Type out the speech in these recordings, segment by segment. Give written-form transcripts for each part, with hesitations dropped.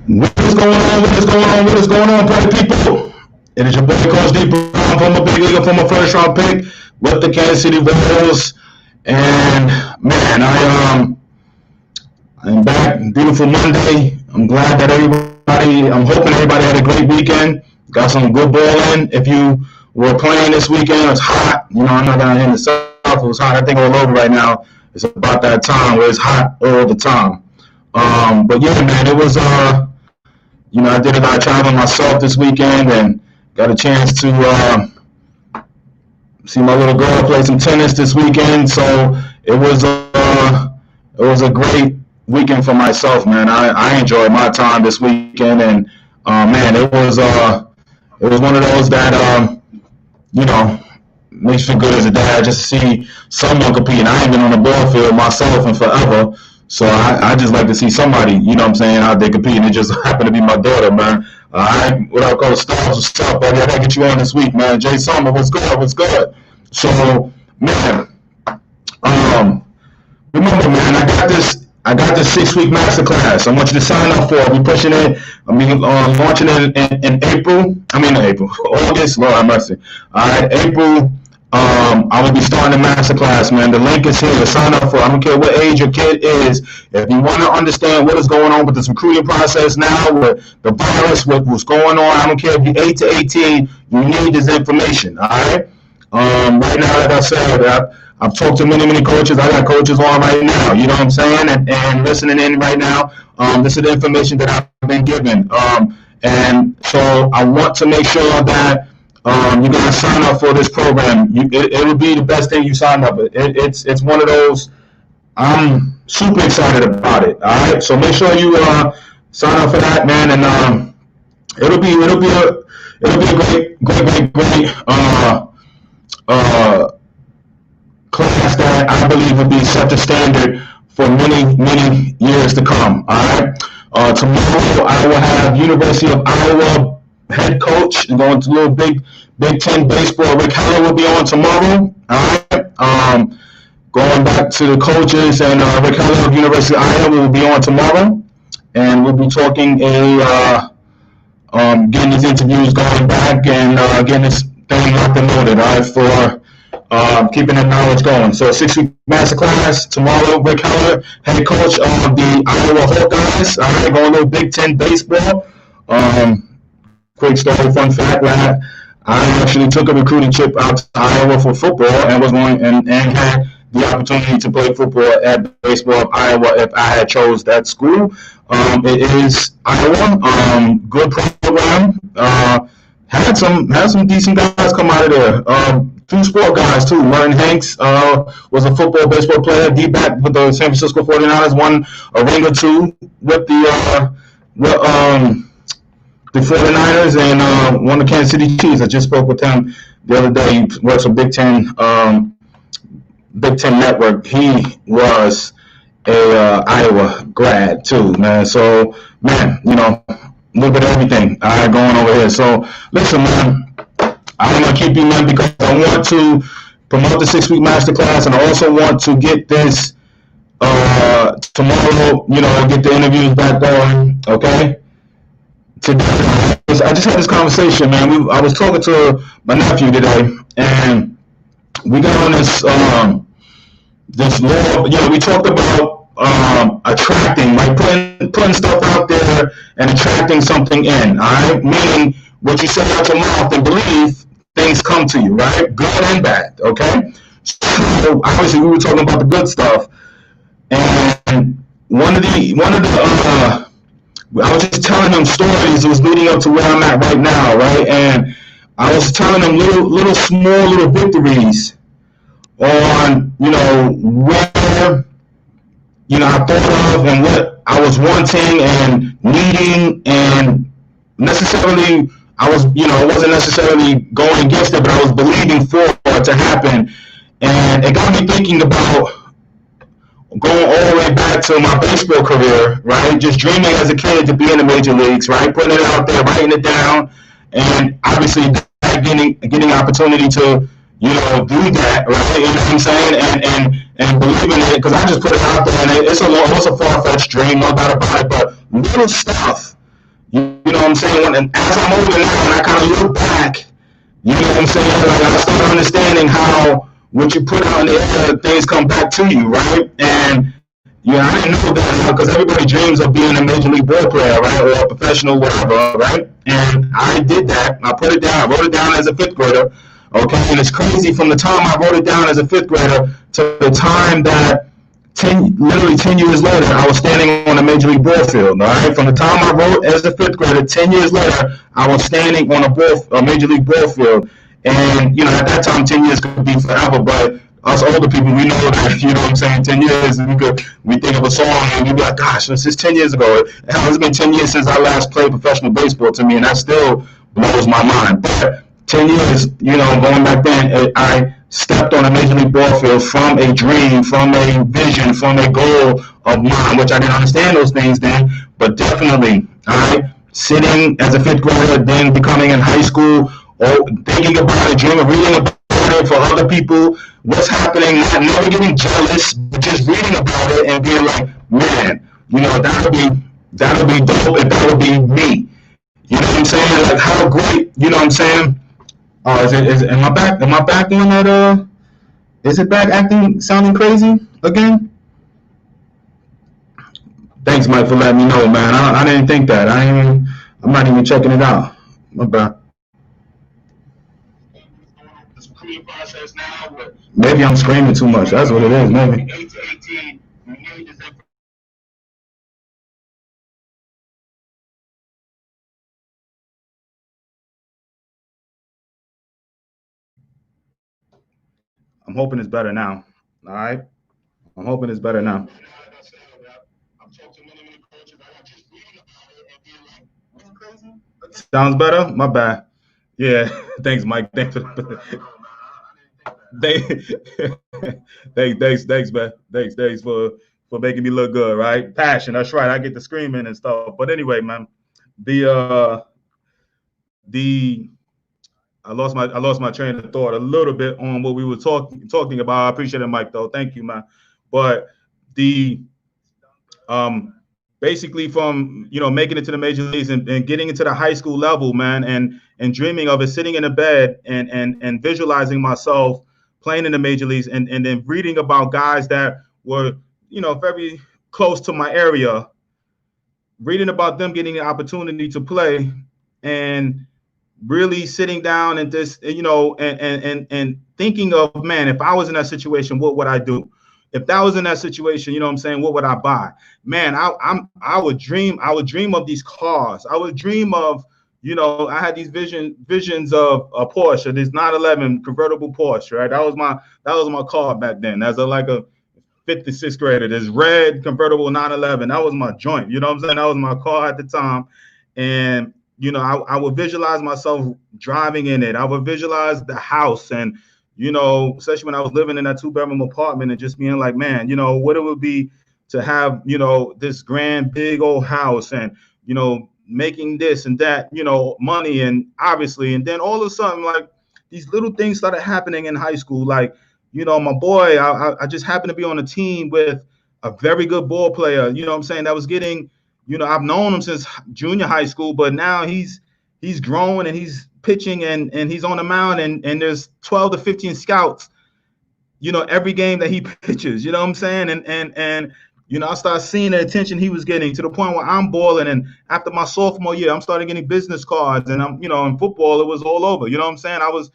What is going on? What is going on? What is going on, party people? It is your boy, Coach D, from a big league, from a first round pick with the Kansas City Royals. And man, I'm back. Beautiful Monday. I'm glad that I'm hoping everybody had a great weekend. Got some good ball in. If you were playing this weekend, it's hot. You know, I'm not down here in the south. It was hot. I think all over right now. It's about that time where it's hot all the time. But yeah, man, it was, I did a lot of traveling myself this weekend and got a chance to see my little girl play some tennis this weekend. So it was a great weekend for myself, man. I enjoyed my time this weekend, and man, it was one of those that makes you feel good as a dad just to see someone competing. I ain't been on the ball field myself in forever, so I just like to see somebody, out there competing. It just happened to be my daughter, man. What I call stars, what's up, buddy? I gotta get you on this week, man. Jay Summer, what's good? So, man, remember, man, I got this 6-week masterclass. I want you to sign up for it. We're pushing it. Launching it in August. Lord have mercy. All right, April. I will be starting the masterclass, man. The link is here. Sign up for it. I don't care what age your kid is. If you want to understand what is going on with this recruiting process now, with the virus, what's going on, I don't care if you're 8 to 18, you need this information, all right? Right now, like I said, I've talked to many coaches. I got coaches on right now, you know what I'm saying? And listening in right now, this is the information that I've been given. And so I want to make sure that you're going to sign up for this program. It would be the best thing you sign up. It's one of those. I'm super excited about it. All right, so make sure you sign up for that, man, and it'll be a great class that I believe will be set the standard for many years to come. All right, tomorrow I will have University of Iowa head coach and going to a little Big Ten baseball. Rick Heller will be on tomorrow. All right. Going back to the coaches, and Rick Heller of University of Iowa will be on tomorrow, and we'll be talking getting these interviews going back and getting this thing locked and loaded. All right, for keeping the knowledge going. So 6-week masterclass tomorrow. Rick Heller, head coach of the Iowa Hawkeyes. All right, going a little Big Ten baseball. Quick story, fun fact, that I actually took a recruiting trip out to Iowa for football and was going and had the opportunity to play football at Baseball of Iowa if I had chose that school. It is Iowa, good program. Had some decent guys come out of there. 2 sport guys too. Merton Hanks was a football baseball player, D-back with the San Francisco 49ers, won a ring or two with the 49ers and won the Kansas City Chiefs. I just spoke with him the other day. He works for Big Ten Network. He was a Iowa grad too, man. So, man, a little bit of everything going over here. So, listen, man, I'm going to keep you, man, because I want to promote the 6-week masterclass, and I also want to get this tomorrow, get the interviews back going, okay? Today, I just had this conversation, man. I was talking to my nephew today, and we got on this law. We talked about attracting, like putting stuff out there and attracting something in. All right, meaning what you say out your mouth and believe, things come to you, right? Good and bad. Okay. So obviously, we were talking about the good stuff, and one of the I was just telling them stories that was leading up to where I'm at right now, right? And I was telling them little victories on, where, I thought of and what I was wanting and needing, and necessarily, I wasn't necessarily going against it, but I was believing for it to happen. And it got me thinking about going all the way back to my baseball career, right? Just dreaming as a kid to be in the major leagues, right? Putting it out there, writing it down, and obviously getting opportunity to, do that, right? You know what I'm saying? And believing in it, because I just put it out there, and it's a far-fetched dream, no doubt about it, but little stuff. You know what I'm saying? And as I'm older now, and I kind of look back, you know what I'm saying? Like I start understanding how what you put out in the air, things come back to you, right? And yeah, I didn't know that because everybody dreams of being a major league ball player, right, or a professional, whatever, right? And I did that. I put it down. I wrote it down as a fifth grader. Okay, and it's crazy from the time I wrote it down as a fifth grader to the time that literally 10 years later, I was standing on a major league ball field. All right, from the time I wrote as a fifth grader, 10 years later, I was standing on a major league ball field. And at that time, 10 years could be forever, but us older people, we know that, you know what I'm saying, 10 years, we think of a song and we be like, gosh, this is 10 years ago. It's been 10 years since I last played professional baseball to me, and that still blows my mind. But 10 years, going back then, I stepped on a major league ball field from a dream, from a vision, from a goal of mine, which I didn't understand those things then, but definitely, sitting as a fifth grader, then becoming in high school, or thinking about it, dreaming, reading about it for other people, what's happening, never getting jealous, but just reading about it and being like, man, that'll be dope if that would be me. You know what I'm saying? Like, how great, you know what I'm saying? Am I back on that, is it back acting, sounding crazy again? Thanks, Mike, for letting me know, man. I didn't think that. I'm not even checking it out. My bad. Maybe I'm screaming too much. That's what it is, maybe. I'm hoping it's better now. All right? I'm hoping it's better now. Sounds better? My bad. Yeah. Thanks, Mike. Thanks for thanks, thanks, man. Thanks for making me look good, right? Passion. That's right. I get to screaming and stuff. But anyway, man, the I lost my train of thought a little bit on what we were talking about. I appreciate it, Mike, though. Thank you, man. But the basically from making it to the major leagues and getting into the high school level, man, and dreaming of it, sitting in a bed and visualizing myself playing in the major leagues, and then reading about guys that were very close to my area, reading about them getting the opportunity to play, and really sitting down and just and thinking of, man, if I was in that situation, what would I do? If that was in that situation, you know what I'm saying, what would I buy? Man, I would dream of these cars. I would dream of, I had these visions of a Porsche, this 911 convertible Porsche, right? That was my car back then. As a fifth to sixth grader, this red convertible 911. That was my joint. You know what I'm saying? That was my car at the time. And I would visualize myself driving in it. I would visualize the house, and especially when I was living in that 2-bedroom apartment, and just being like, man, what it would be to have, this grand, big old house, and, making this and that, money, and obviously, and then all of a sudden, like, these little things started happening in high school. Like, my boy, I just happened to be on a team with a very good ball player, you know what I'm saying, that was getting, I've known him since junior high school, but now he's grown and he's pitching and he's on the mound, and there's 12 to 15 scouts, every game that he pitches, you know what I'm saying? And I started seeing the attention he was getting, to the point where I'm balling. And after my sophomore year, I'm starting getting business cards, and I'm, in football, it was all over, you know what I'm saying? I was,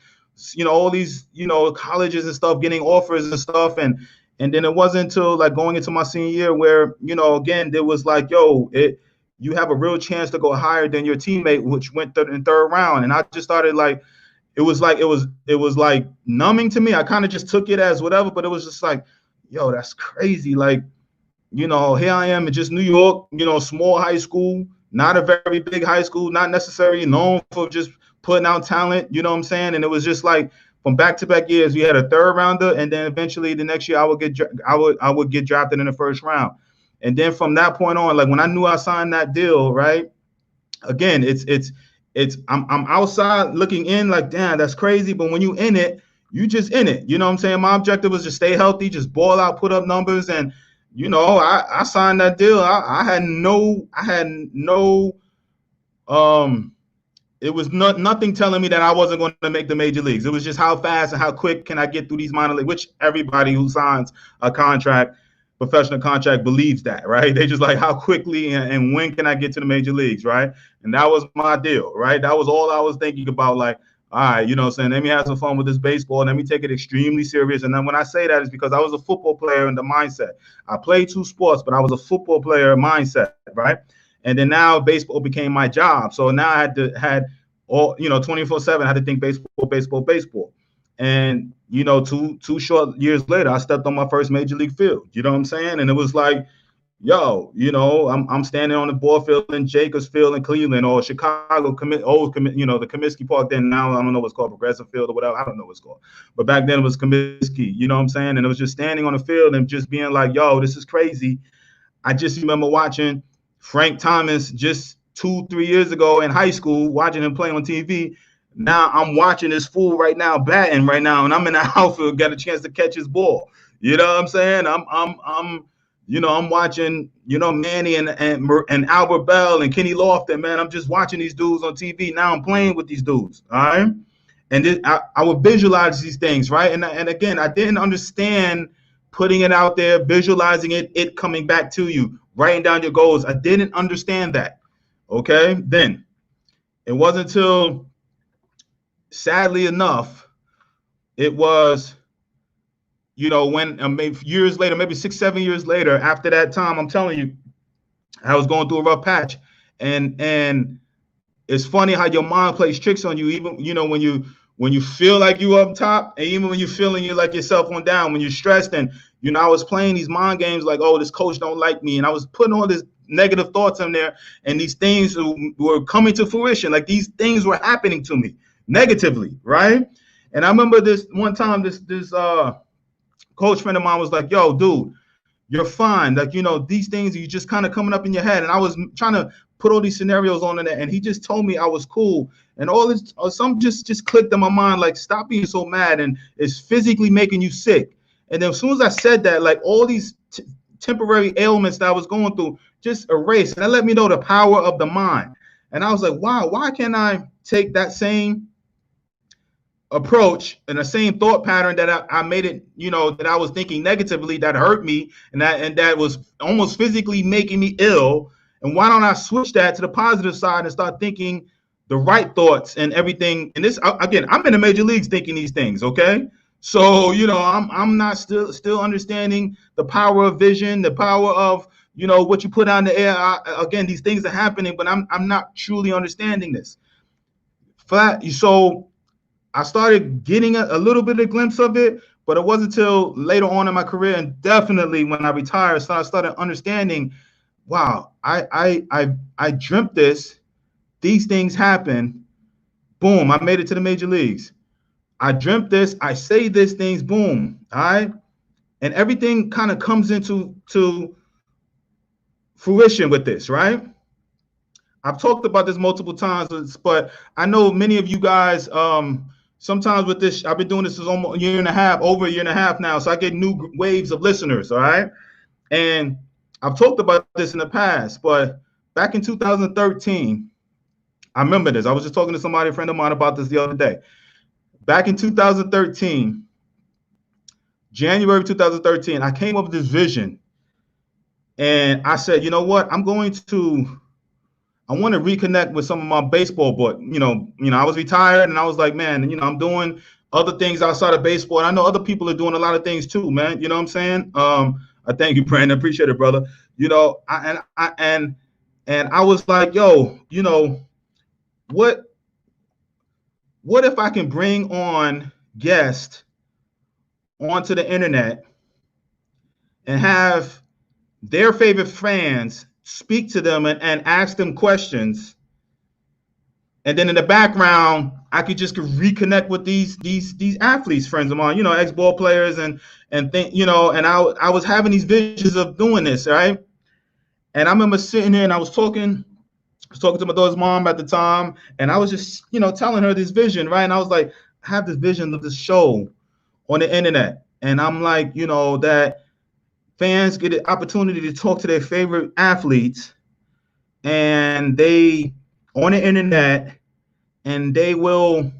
all these, colleges and stuff getting offers and stuff. And then it wasn't until like going into my senior year where, again, there was like, you have a real chance to go higher than your teammate, which went in third round. And I just started like, it was like numbing to me. I kind of just took it as whatever, but it was just like, yo, that's crazy. Like, here I am in just New York, small high school, not a very big high school, not necessarily known for just putting out talent, you know what I'm saying? And it was just like, from back-to-back years, we had a third rounder, and then eventually the next year I would get drafted in the first round. And then from that point on, like when I knew I signed that deal, right? Again, I'm outside looking in like, damn, that's crazy. But when you in it, you just in it. You know what I'm saying? My objective was to stay healthy, just ball out, put up numbers, and you know, I signed that deal. I had no, it was nothing telling me that I wasn't going to make the major leagues. It was just how fast and how quick can I get through these minor leagues, which everybody who signs a contract, professional contract, believes that, right? They just like, how quickly and when can I get to the major leagues, right? And that was my deal, right? That was all I was thinking about, like, all right, you know what I'm saying? Let me have some fun with this baseball. Let me take it extremely serious. And then when I say that, it's because I was a football player in the mindset. I played two sports, but I was a football player mindset, right? And then now baseball became my job. So now I had all, you know, 24/7, I had to think baseball. And, you know, two short years later, I stepped on my first major league field. You know what I'm saying? And it was like, yo, you know, I'm standing on the ball field in Jacobs Field in Cleveland or Chicago, you know, the Comiskey Park. Then now I don't know what's called, Progressive Field or whatever. I don't know what's called. But back then it was Comiskey, you know what I'm saying? And it was just standing on the field and just being like, yo, this is crazy. I just remember watching Frank Thomas just 2-3 years ago in high school, watching him play on TV. Now I'm watching this fool right now batting right now, and I'm in the outfield, got a chance to catch his ball. You know what I'm saying? I'm you know, I'm watching, you know, Manny and Albert Bell and Kenny Lofton, man. I'm just watching these dudes on TV. Now I'm playing with these dudes, all right? And I would visualize these things, right? And again, I didn't understand putting it out there, visualizing it coming back to you, writing down your goals. I didn't understand that, okay? Then it wasn't until, sadly enough, it was, you know, when maybe years later, maybe 6-7 years later, after that time, I'm telling you, I was going through a rough patch. And it's funny how your mind plays tricks on you, even, you know, when you feel like you up top, and even when you're feeling you like yourself on down, when you're stressed. And, you know, I was playing these mind games like, oh, this coach don't like me. And I was putting all this negative thoughts in there, and these things were coming to fruition. Like, these things were happening to me negatively, right? And I remember this one time, this coach friend of mine was like, yo, dude, you're fine. Like, you know, these things are just kind of coming up in your head. And I was trying to put all these scenarios on in there, and he just told me I was cool. And all this, some just clicked in my mind, like, stop being so mad, and it's physically making you sick. And then as soon as I said that, like, all these temporary ailments that I was going through just erased. And that let me know the power of the mind. And I was like, wow, why can't I take that same approach and the same thought pattern that I made it, you know, that I was thinking negatively, that hurt me, and that was almost physically making me ill. And why don't I switch that to the positive side and start thinking the right thoughts and everything? And this, again, I'm in the major leagues thinking these things, okay? So, you know, I'm not still understanding the power of vision, the power of, you know, what you put on the air. Again, these things are happening, but I'm not truly understanding this. So I started getting a little bit of a glimpse of it, but it wasn't until later on in my career, and definitely when I retired, so I started understanding, wow, I dreamt this. These things happen. Boom, I made it to the major leagues. I dreamt this. I say these things. Boom. All right. And everything kind of comes into fruition with this, right? I've talked about this multiple times, but I know many of you guys, sometimes with this, I've been doing this for almost a year and a half, over a year and a half now. So I get new waves of listeners. All right. And I've talked about this in the past, but back in 2013, I remember this. I was just talking to somebody, a friend of mine, about this the other day. Back in 2013, January 2013, I came up with this vision, and I said, you know what? I want to reconnect with some of my baseball, but you know, I was retired, and I was like, man, you know, I'm doing other things outside of baseball, and I know other people are doing a lot of things too, man. You know what I'm saying? I thank you, Brandon. Appreciate it, brother. You know, I was like, yo, you know, what if I can bring on guests onto the internet and have their favorite fans speak to them and ask them questions, and then in the background I could just reconnect with these athletes, friends of mine, you know, ex-ball players, and think, you know, and I was having these visions of doing this, right? And I remember sitting here and I was talking to my daughter's mom at the time, and I was just, you know, telling her this vision, right? And I was like, I have this vision of this show on the internet, and I'm like, you know, that fans get an opportunity to talk to their favorite athletes, and they on the internet, and they will,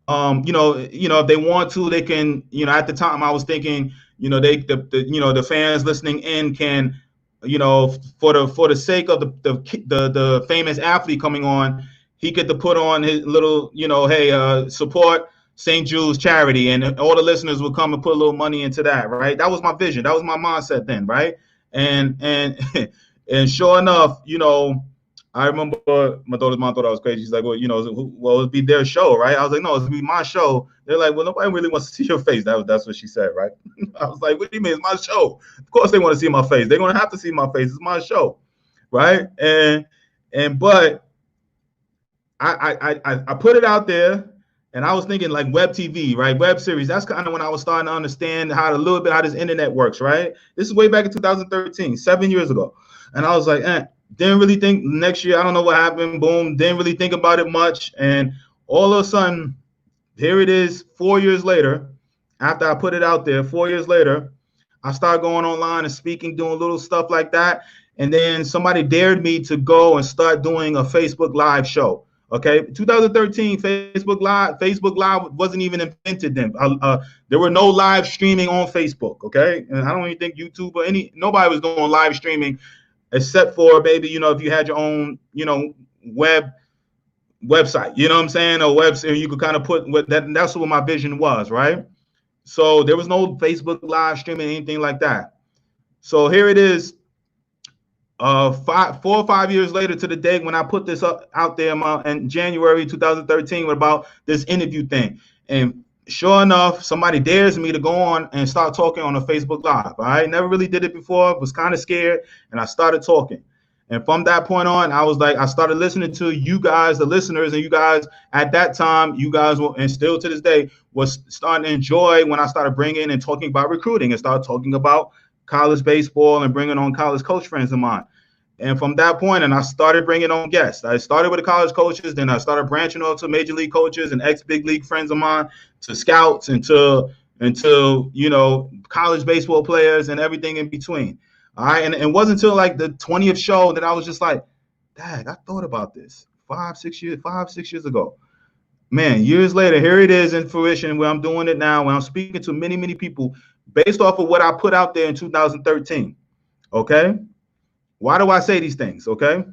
if they want to, they can, at the time I was thinking, the fans listening in can, for the sake of the famous athlete coming on, he get to put on his little, hey, support St. Jude's charity, and all the listeners will come and put a little money into that, right? That was my vision. That was my mindset then, right? And and sure enough, I remember my daughter's mom thought I was crazy. She's like, well, it'll be their show, right? I was like, no, it'll be my show. They're like, well, nobody really wants to see your face. That's what she said, right? I was like, what do you mean? It's my show. Of course they want to see my face. They're going to have to see my face. It's my show, right? But I put it out there, and I was thinking like web TV, right? Web series. That's kind of when I was starting to understand how this internet works, right? This is way back in 2013, 7 years ago. And I was like, didn't really think next year. I don't know what happened. Boom. Didn't really think about it much. And all of a sudden, here it is 4 years later. After I put it out there, 4 years later, I started going online and speaking, doing little stuff like that. And then somebody dared me to go and start doing a Facebook Live show. Okay, 2013, Facebook Live wasn't even invented then. There were no live streaming on Facebook. Okay, and I don't even think YouTube or nobody was doing live streaming, except for maybe if you had your own website. You know what I'm saying? Or website you could kind of put what that. That's what my vision was, right? So there was no Facebook Live streaming, anything like that. So here it is. 4 or 5 years later to the day when I put this out there in January 2013 about this interview thing. And sure enough, somebody dares me to go on and start talking on a Facebook Live. I never really did it before, was kind of scared, and I started talking. And from that point on, I started listening to you guys, the listeners, and you guys at that time, and still to this day, was starting to enjoy when I started bringing and talking about recruiting and started talking about college baseball and bringing on college coach friends of mine. And from that point, and I started bringing on guests. I started with the college coaches, then I started branching off to major league coaches and ex-big league friends of mine, to scouts and to college baseball players and everything in between. All right, and it wasn't until like the 20th show that I was just like, dang, I thought about this 5-6 years ago. Man, years later, here it is in fruition where I'm doing it now, when I'm speaking to many, many people based off of what I put out there in 2013. Okay. Why do I say these things? Okay.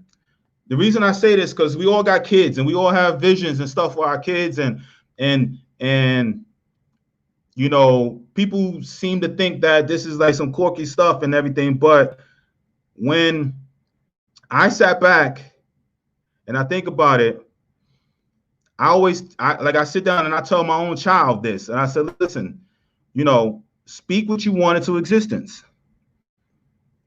The reason I say this, because we all got kids and we all have visions and stuff for our kids, and people seem to think that this is like some quirky stuff and everything. But when I sat back and I think about it, I sit down and I tell my own child this, and I said, listen, speak what you want into existence.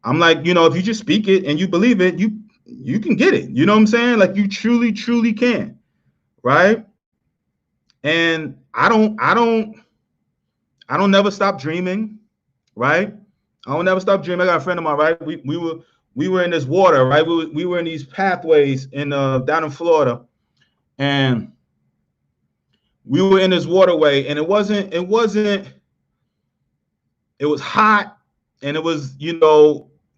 I'm like, if you just speak it and you believe it, you can get it. You know what I'm saying? Like, you truly, truly can. Right. And I don't never stop dreaming. Right. I don't never stop dreaming. I got a friend of mine, right? We were in this water, right? We were in these pathways down in Florida, and we were in this waterway, and it was hot, and it was,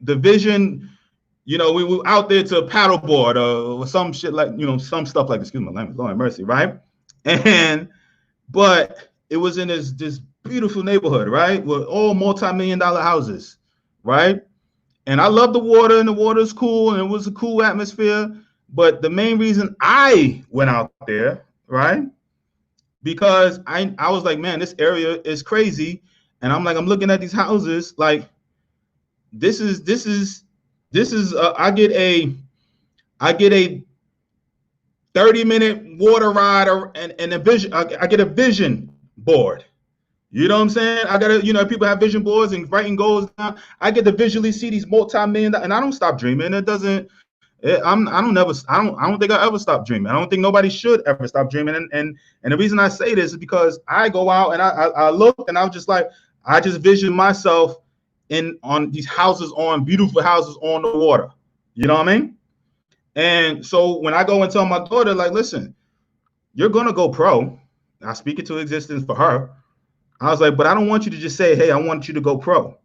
the vision, we were out there to paddleboard or some shit like, some stuff like, excuse my language, Lord have mercy, right? But it was in this beautiful neighborhood, right? With all multi-million-dollar houses, right? And I love the water, and the water's cool, and it was a cool atmosphere. But the main reason I went out there, right? Because I was like, man, this area is crazy. And I'm looking at these houses, like, this is I get a 30-minute water ride and a vision. I get a vision board. You know what I'm saying? I gotta, people have vision boards and writing goals down. I get to visually see these multi-million, and I don't stop dreaming. I don't think I'll ever stop dreaming. I don't think nobody should ever stop dreaming. And the reason I say this is because I go out and I look, and I was just like, I just vision myself on these houses, on beautiful houses on the water. You know what I mean? And so when I go and tell my daughter, like, listen, you're gonna go pro. I speak it to existence for her. I was like, but I don't want you to just say, hey, I want you to go pro.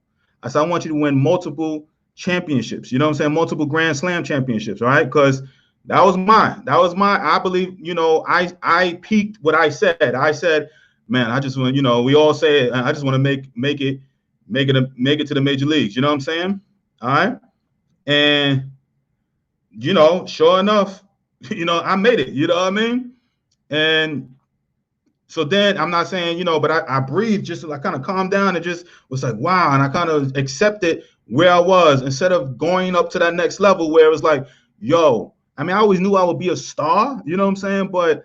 I said, I want you to win multiple championships. You know what I'm saying? Multiple Grand Slam championships, right? Because that was mine. I believe, I peaked what I said. I said, man, I just want, we all say it. I just want to make it to the major leagues. You know what I'm saying? All right. And, sure enough, I made it. You know what I mean? And so then I'm not saying, but I breathed, just I kind of calmed down and just was like, wow. And I kind of accepted where I was instead of going up to that next level where it was like, yo, I mean, I always knew I would be a star, you know what I'm saying? But,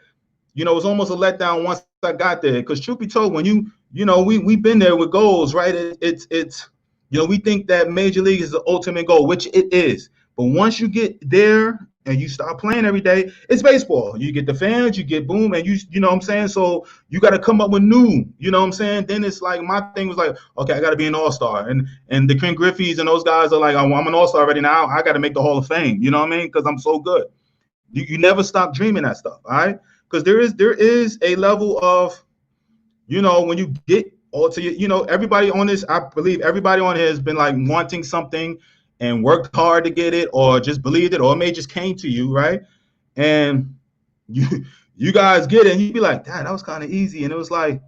it was almost a letdown once I got there. Because truth be told, when we've been there with goals, right? It's we think that major league is the ultimate goal, which it is. But once you get there and you start playing every day, it's baseball. You get the fans, you get boom, and you know what I'm saying? So you got to come up with new, you know what I'm saying? Then it's like, my thing was like, okay, I got to be an all-star. And the Ken Griffey's and those guys are like, I'm an all-star already now. I got to make the Hall of Fame. You know what I mean? Because I'm so good. You never stop dreaming that stuff, all right? Because there is a level of, when you get all to, everybody on this, I believe everybody on here has been like wanting something and worked hard to get it, or just believed it, or it may just came to you, right? And you guys get it, and you'd be like, Dad, that was kind of easy. And it was like,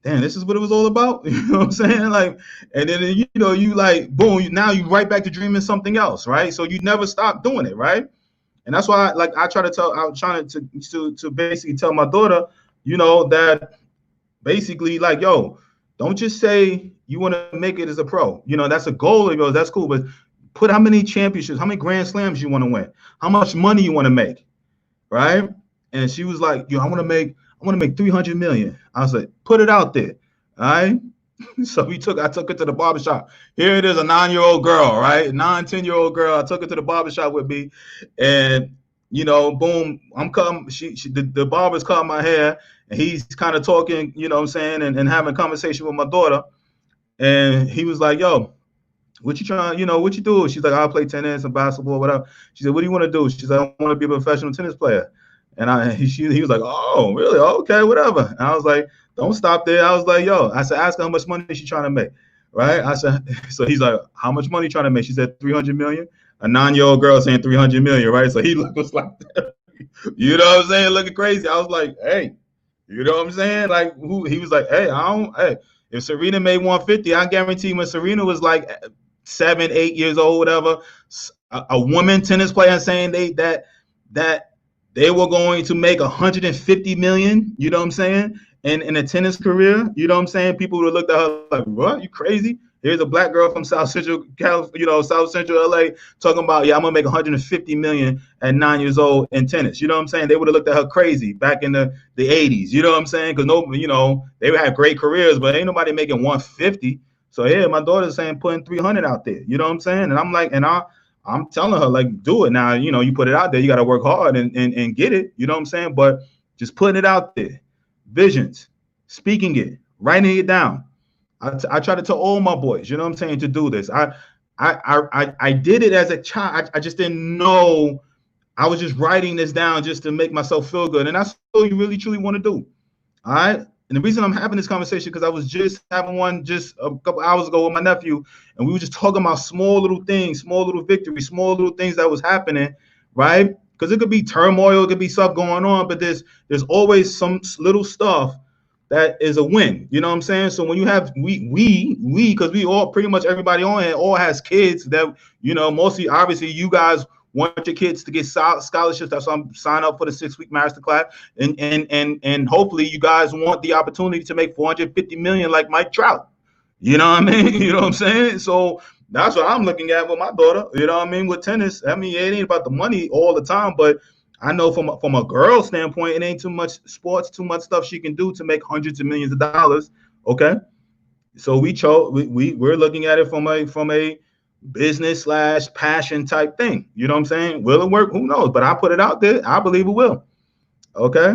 damn, this is what it was all about. You know what I'm saying? Like, and then, you like, boom, now you right back to dreaming something else, right? So you never stop doing it, right? And that's why, I'm trying to basically tell my daughter, that basically, like, yo, don't just say you want to make it as a pro. That's a goal of yours. That's cool. But put how many championships, how many Grand Slams you want to win, how much money you want to make, right? And she was like, yo, I want to make 300 million. I was like, put it out there, all right? So I took her to the barbershop. Here it is, a 9-year-old girl, right? 10-year-old girl. I took her to the barbershop with me, and boom, the barber's cutting my hair, and he's kind of talking, you know what I'm saying, and having a conversation with my daughter. And he was like, yo, what you trying, what you do? She's like, I'll play tennis and basketball, whatever. She said, what do you want to do? She's like, I want to be a professional tennis player. And he was like, oh, really? Okay, whatever. And I was like, don't stop there. I was like, yo, I said, ask her how much money she's trying to make, right? I said, so he's like, how much money you trying to make? She said, 300 million. A 9-year-old girl saying 300 million, right? So he was like, you know what I'm saying? Looking crazy. I was like, hey, you know what I'm saying? Like, he was like, hey, if Serena made 150, I guarantee when Serena was like 7, 8 years old, whatever, a woman tennis player saying that they were going to make 150 million, you know what I'm saying, in a tennis career, you know what I'm saying? People would have looked at her like, what? You crazy? Here's a black girl from South Central LA talking about, yeah, I'm gonna make 150 million at 9 years old in tennis. You know what I'm saying? They would have looked at her crazy back in the 80s. You know what I'm saying? Because they would have great careers, but ain't nobody making 150. So yeah, my daughter's saying putting 300 out there. You know what I'm saying? And I'm like, I'm telling her, like, do it now. You put it out there, you got to work hard and get it. You know what I'm saying? But just putting it out there, visions, speaking it, writing it down. I try to tell all my boys, you know what I'm saying, to do this. I did it as a child. I just didn't know. I was just writing this down just to make myself feel good. And that's all you really, truly want to do. All right. And the reason I'm having this conversation, because I was just having one just a couple hours ago with my nephew, and we were just talking about small little things, small little victories, small little things that was happening, right? Because it could be turmoil, it could be stuff going on, but there's always some little stuff that is a win. You know what I'm saying? So when you have we because we all, pretty much everybody on it all has kids that, mostly obviously you guys want your kids to get scholarships. That's why I'm sign up for the 6-week master class. And hopefully you guys want the opportunity to make 450 million like Mike Trout. You know what I mean? You know what I'm saying? So that's what I'm looking at with my daughter. You know what I mean? With tennis, I mean, it ain't about the money all the time, but I know from a girl standpoint, it ain't too much sports, too much stuff she can do to make hundreds of millions of dollars. Okay, so we're looking at it from a business / passion type thing. You know what I'm saying? Will it work? Who knows? But I put it out there. I believe it will. Okay,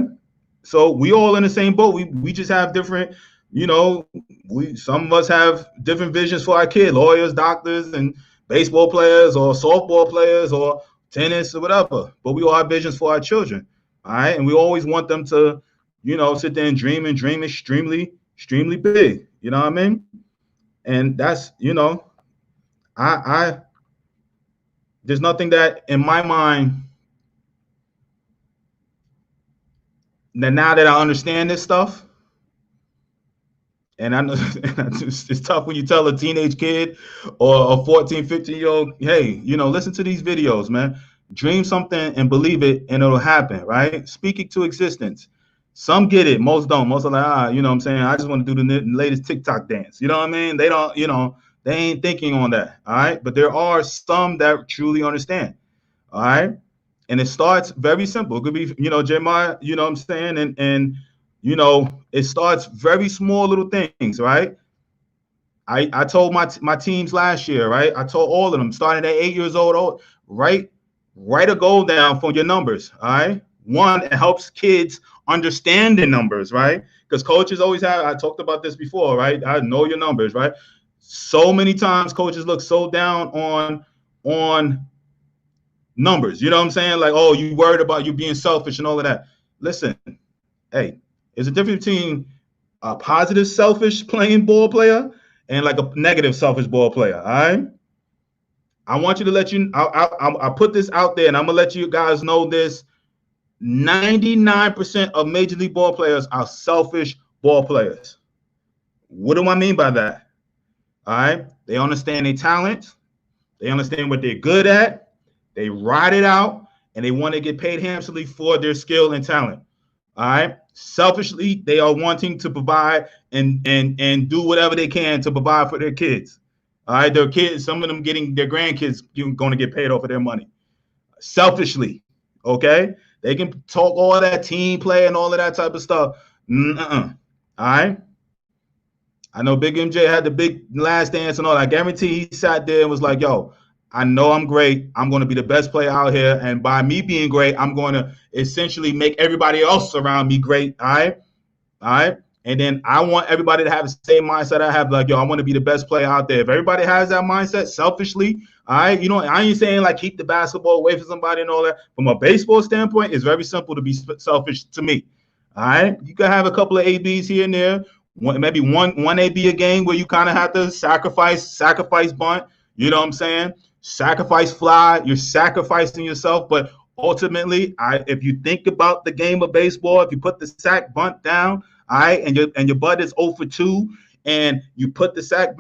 so we all in the same boat. We just have different. Some of us have different visions for our kid, lawyers, doctors, and baseball players, or softball players, or tennis, or whatever. But we all have visions for our children, all right? And we always want them to, sit there and dream extremely, extremely big. You know what I mean? And that's, I there's nothing that in my mind that now that I understand this stuff, and I know it's tough when you tell a teenage kid or a 14, 15-year-old, hey, listen to these videos, man. Dream something and believe it, and it'll happen, right? Speak it to existence. Some get it, most don't. Most are like, you know what I'm saying? I just want to do the latest TikTok dance. You know what I mean? They don't, they ain't thinking on that, all right? But there are some that truly understand, all right? And it starts very simple. It could be, Jeremiah, you know what I'm saying? And it starts very small little things, right? I told my teams last year, right? I told all of them, starting at 8 years old, write a goal down for your numbers, all right? One, it helps kids understand the numbers, right? Because coaches always have, I talked about this before, right? I know your numbers, right? So many times coaches look so down on numbers. You know what I'm saying? Like, oh, you worried about you being selfish and all of that. Listen, hey, there's a difference between a positive selfish playing ball player and like a negative selfish ball player. All right. I want you to let you. I put this out there, and I'm gonna let you guys know this. 99% of Major League ball players are selfish ball players. What do I mean by that? All right. They understand their talent. They understand what they're good at. They ride it out, and they want to get paid handsomely for their skill and talent. All right. Selfishly, they are wanting to provide and do whatever they can to provide for their kids. All right. Their kids, some of them getting their grandkids going to get paid off of their money. Selfishly, okay? They can talk all that team play and all of that type of stuff. All right. I know Big MJ had the big last dance and all. I guarantee he sat there and was like, yo, I know I'm great. I'm going to be the best player out here. And by me being great, I'm going to essentially make everybody else around me great. All right. All right. And then I want everybody to have the same mindset I have. Like, yo, I want to be the best player out there. If everybody has that mindset selfishly, all right, I ain't saying like keep the basketball away from somebody and all that. From a baseball standpoint, it's very simple to be selfish to me. All right. You can have a couple of ABs here and there. Maybe one AB a game where you kind of have to sacrifice bunt. You know what I'm saying? Sacrifice fly. You're sacrificing yourself. But ultimately, if you think about the game of baseball, if you put the sack bunt down, all right, and your butt is 0 for 2, and you put the sack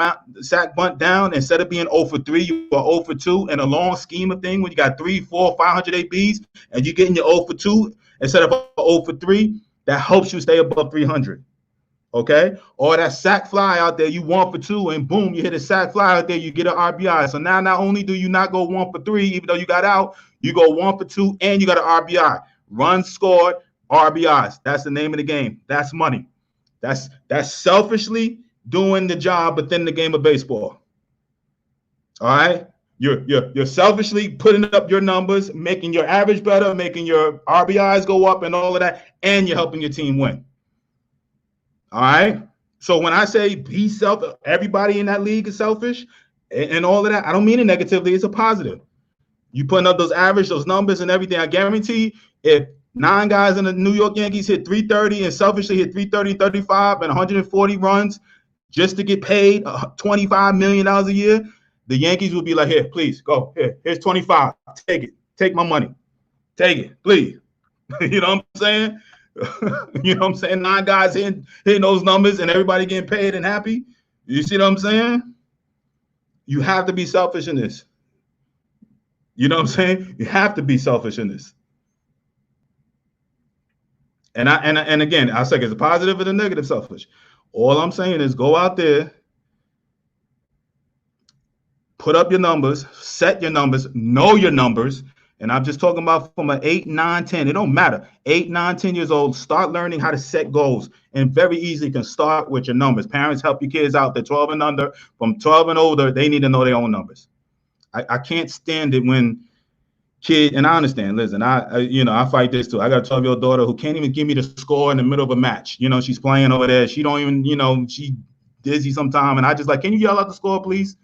bunt down, instead of being 0 for 3, you are 0 for 2 in a long scheme of thing when you got 3, 4, 500 ABs, and you're getting your 0 for 2 instead of 0 for 3, that helps you stay above 300. Okay, or that sack fly out there, you 1 for 2, and boom, you hit a sack fly out there, you get an RBI. So now not only do you not go 1 for 3, even though you got out, you go 1 for 2, and you got an RBI. Runs scored, RBIs. That's the name of the game. That's money. That's selfishly doing the job within the game of baseball. All right, you're selfishly putting up your numbers, making your average better, making your RBIs go up, and all of that, and you're helping your team win. All right. So when I say be selfish, everybody in that league is selfish and all of that, I don't mean it negatively. It's a positive. You putting up those average, those numbers and everything. I guarantee if 9 guys in the New York Yankees hit 330 and selfishly hit 330, 35 and 140 runs just to get paid $25 million a year, the Yankees will be like, here, please go. Here's 25. Take it. Take my money. Take it, please. You know what I'm saying? You know what I'm saying? 9 guys hitting those numbers and everybody getting paid and happy. You see what I'm saying? You have to be selfish in this. You know what I'm saying? You have to be selfish in this. And again, I say it's a positive and a negative selfish. All I'm saying is go out there, put up your numbers, set your numbers, know your numbers. And I'm just talking about from an 8, 9, 10. It don't matter. 8, 9, 10 years old, start learning how to set goals. And very easily can start with your numbers. Parents, help your kids out. They're 12 and under. From 12 and older, they need to know their own numbers. I can't stand it when kids, and I understand, listen, I fight this too. I got a 12-year-old daughter who can't even give me the score in the middle of a match. You know, she's playing over there. She don't even, she dizzy sometime. And I just like, can you yell out the score, please?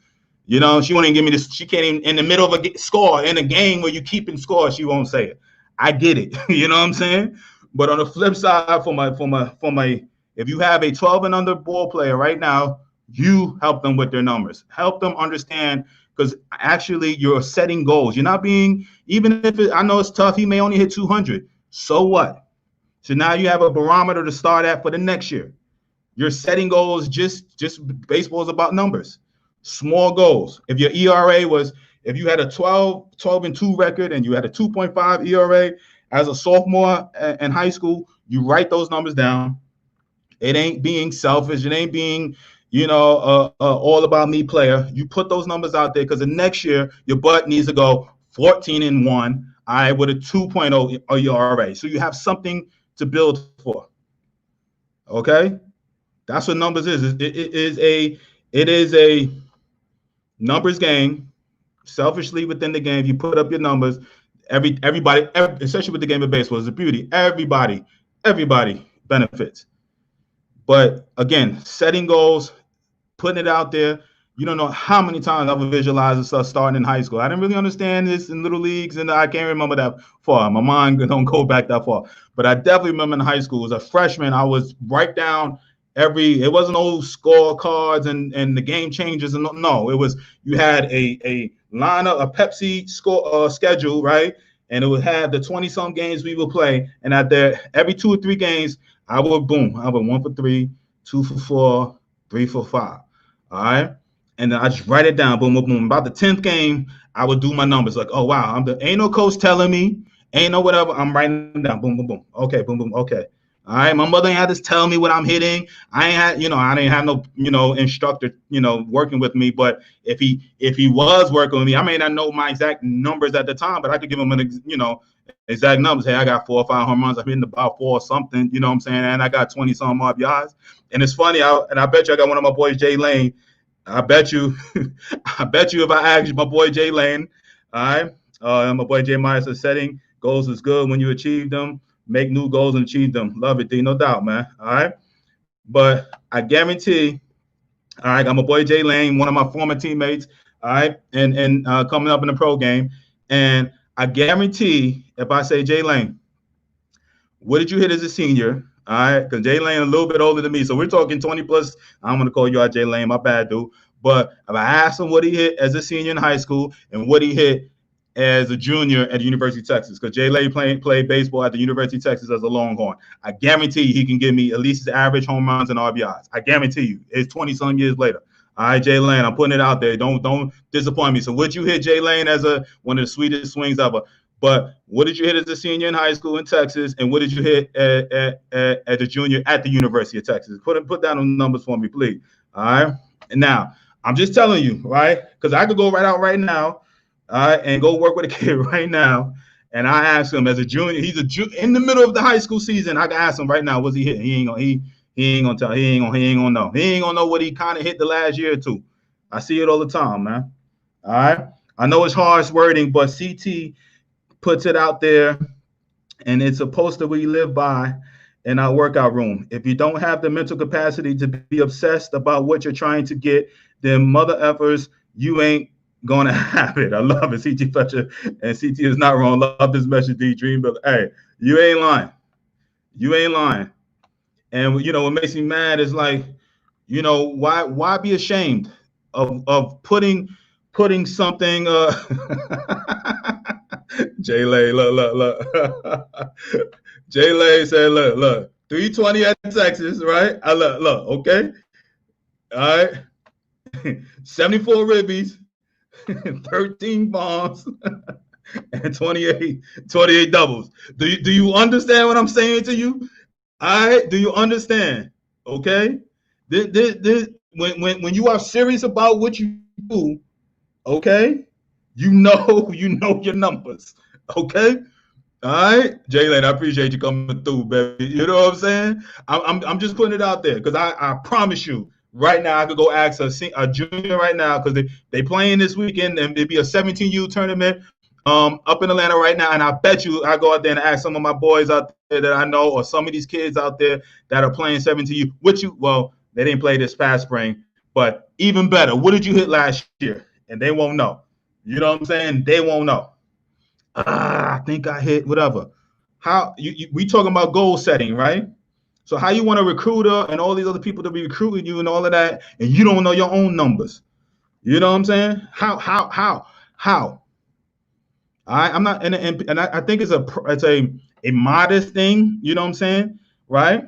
You know, she won't even give me this. She can't even in the middle of a score in a game where you keeping score. She won't say it. I get it. You know what I'm saying? But on the flip side, for my, if you have a 12 and under ball player right now, you help them with their numbers. Help them understand because actually you're setting goals. You're not being, even if I know it's tough, he may only hit 200. So what? So now you have a barometer to start at for the next year. You're setting goals. Just baseball is about numbers. Small goals. If your ERA was, if you had a 12-2 record and you had a 2.5 ERA as a sophomore in high school, you write those numbers down. It ain't being selfish. It ain't being, all about me player. You put those numbers out there because the next year your butt needs to go 14-1. All right, with a 2.0 ERA. So you have something to build for. Okay, that's what numbers is. It is a numbers game. Selfishly within the game, you put up your numbers. Everybody, especially with the game of baseball, is a beauty. Everybody benefits. But again, setting goals, putting it out there. You don't know how many times I've visualized stuff starting in high school. I didn't really understand this in little leagues, and I can't remember that far. My mind don't go back that far. But I definitely remember in high school, as a freshman, I was write down it wasn't old score cards and the game changes. And no, it was, you had a lineup, a Pepsi score schedule, right? And it would have the 20-some games we would play. And every 2 or 3 games, I would 1 for 3, 2 for 4, 3 for 5. All right. And then I just write it down. Boom, boom, boom. About the 10th game, I would do my numbers. Like, oh, wow. Ain't no coach telling me. Ain't no whatever. I'm writing them down. Boom, boom, boom. Okay, boom, boom. Okay. All right. My mother ain't had to tell me what I'm hitting. I didn't have no, instructor, working with me. But if he was working with me, I may not know my exact numbers at the time, but I could give him exact numbers. Hey, I got 4 or 5 home runs. I'm hitting about 4 or something. You know what I'm saying? And I got 20-some RBIs. And it's funny. I bet you I got one of my boys, Jay Lane. I bet you if I asked you, my boy Jay Lane, all right, my boy Jay Myers is setting goals is good when you achieve them, make new goals and achieve them. Love it, D, no doubt, man. All right, but I guarantee, all right, I got my boy Jay Lane, one of my former teammates, all right, and coming up in the pro game, and I guarantee if I say Jay Lane, what did you hit as a senior? All right, because Jay Lane a little bit older than me, so we're talking 20 plus. I'm gonna call you out, Jay Lane. My bad, dude. But if I asked him what he hit as a senior in high school and what he hit as a junior at the University of Texas, because Jay Lane played baseball at the University of Texas as a Longhorn, I guarantee you he can give me at least his average home runs and RBIs. I guarantee you. It's 20-some years later. All right, Jay Lane, I'm putting it out there. Don't disappoint me. So what you hit Jay Lane as one of the sweetest swings ever. But what did you hit as a senior in high school in Texas, and what did you hit at the junior at the University of Texas? Put down the numbers for me, please. All right. And now I'm just telling you, right? Because I could go right out right now, all right, and go work with a kid right now. And I ask him as a junior, he's in the middle of the high school season. I can ask him right now, what's he hitting? He ain't gonna tell. He ain't gonna know. He ain't gonna know what he kind of hit the last year or two. I see it all the time, man. All right. I know it's harsh wording, but CT puts it out there, and it's a poster we live by in our workout room. If you don't have the mental capacity to be obsessed about what you're trying to get, then mother effers, you ain't gonna have it. I love it, CT Fletcher, and CT is not wrong. Love this message, D Dream, but hey, you ain't lying. You ain't lying. And what makes me mad is like, why be ashamed of putting something Jay Lane, look. Jay Lane said, look, 320 at Texas, right? I look, okay. All right. 74 ribbies, 13 bombs, and 28 doubles. Do you understand what I'm saying to you? All right. Do you understand? Okay. This when you are serious about what you do, okay, you know your numbers. Okay. All right, Jay Lane, I appreciate you coming through, baby. You know what I'm saying? I'm just putting it out there because I promise you right now I could go ask a junior right now because they playing this weekend and it'd be a 17U tournament up in Atlanta right now, and I bet you I go out there and ask some of my boys out there that I know or some of these kids out there that are playing 17U. Well, they didn't play this past spring, but even better, what did you hit last year? And they won't know. You know what I'm saying? They won't know. I think I hit whatever. How we talking about goal setting, right? So how you want a recruiter and all these other people to be recruiting you and all of that, and you don't know your own numbers. You know what I'm saying? How? I'm not, and I think it's a modest thing. You know what I'm saying? Right?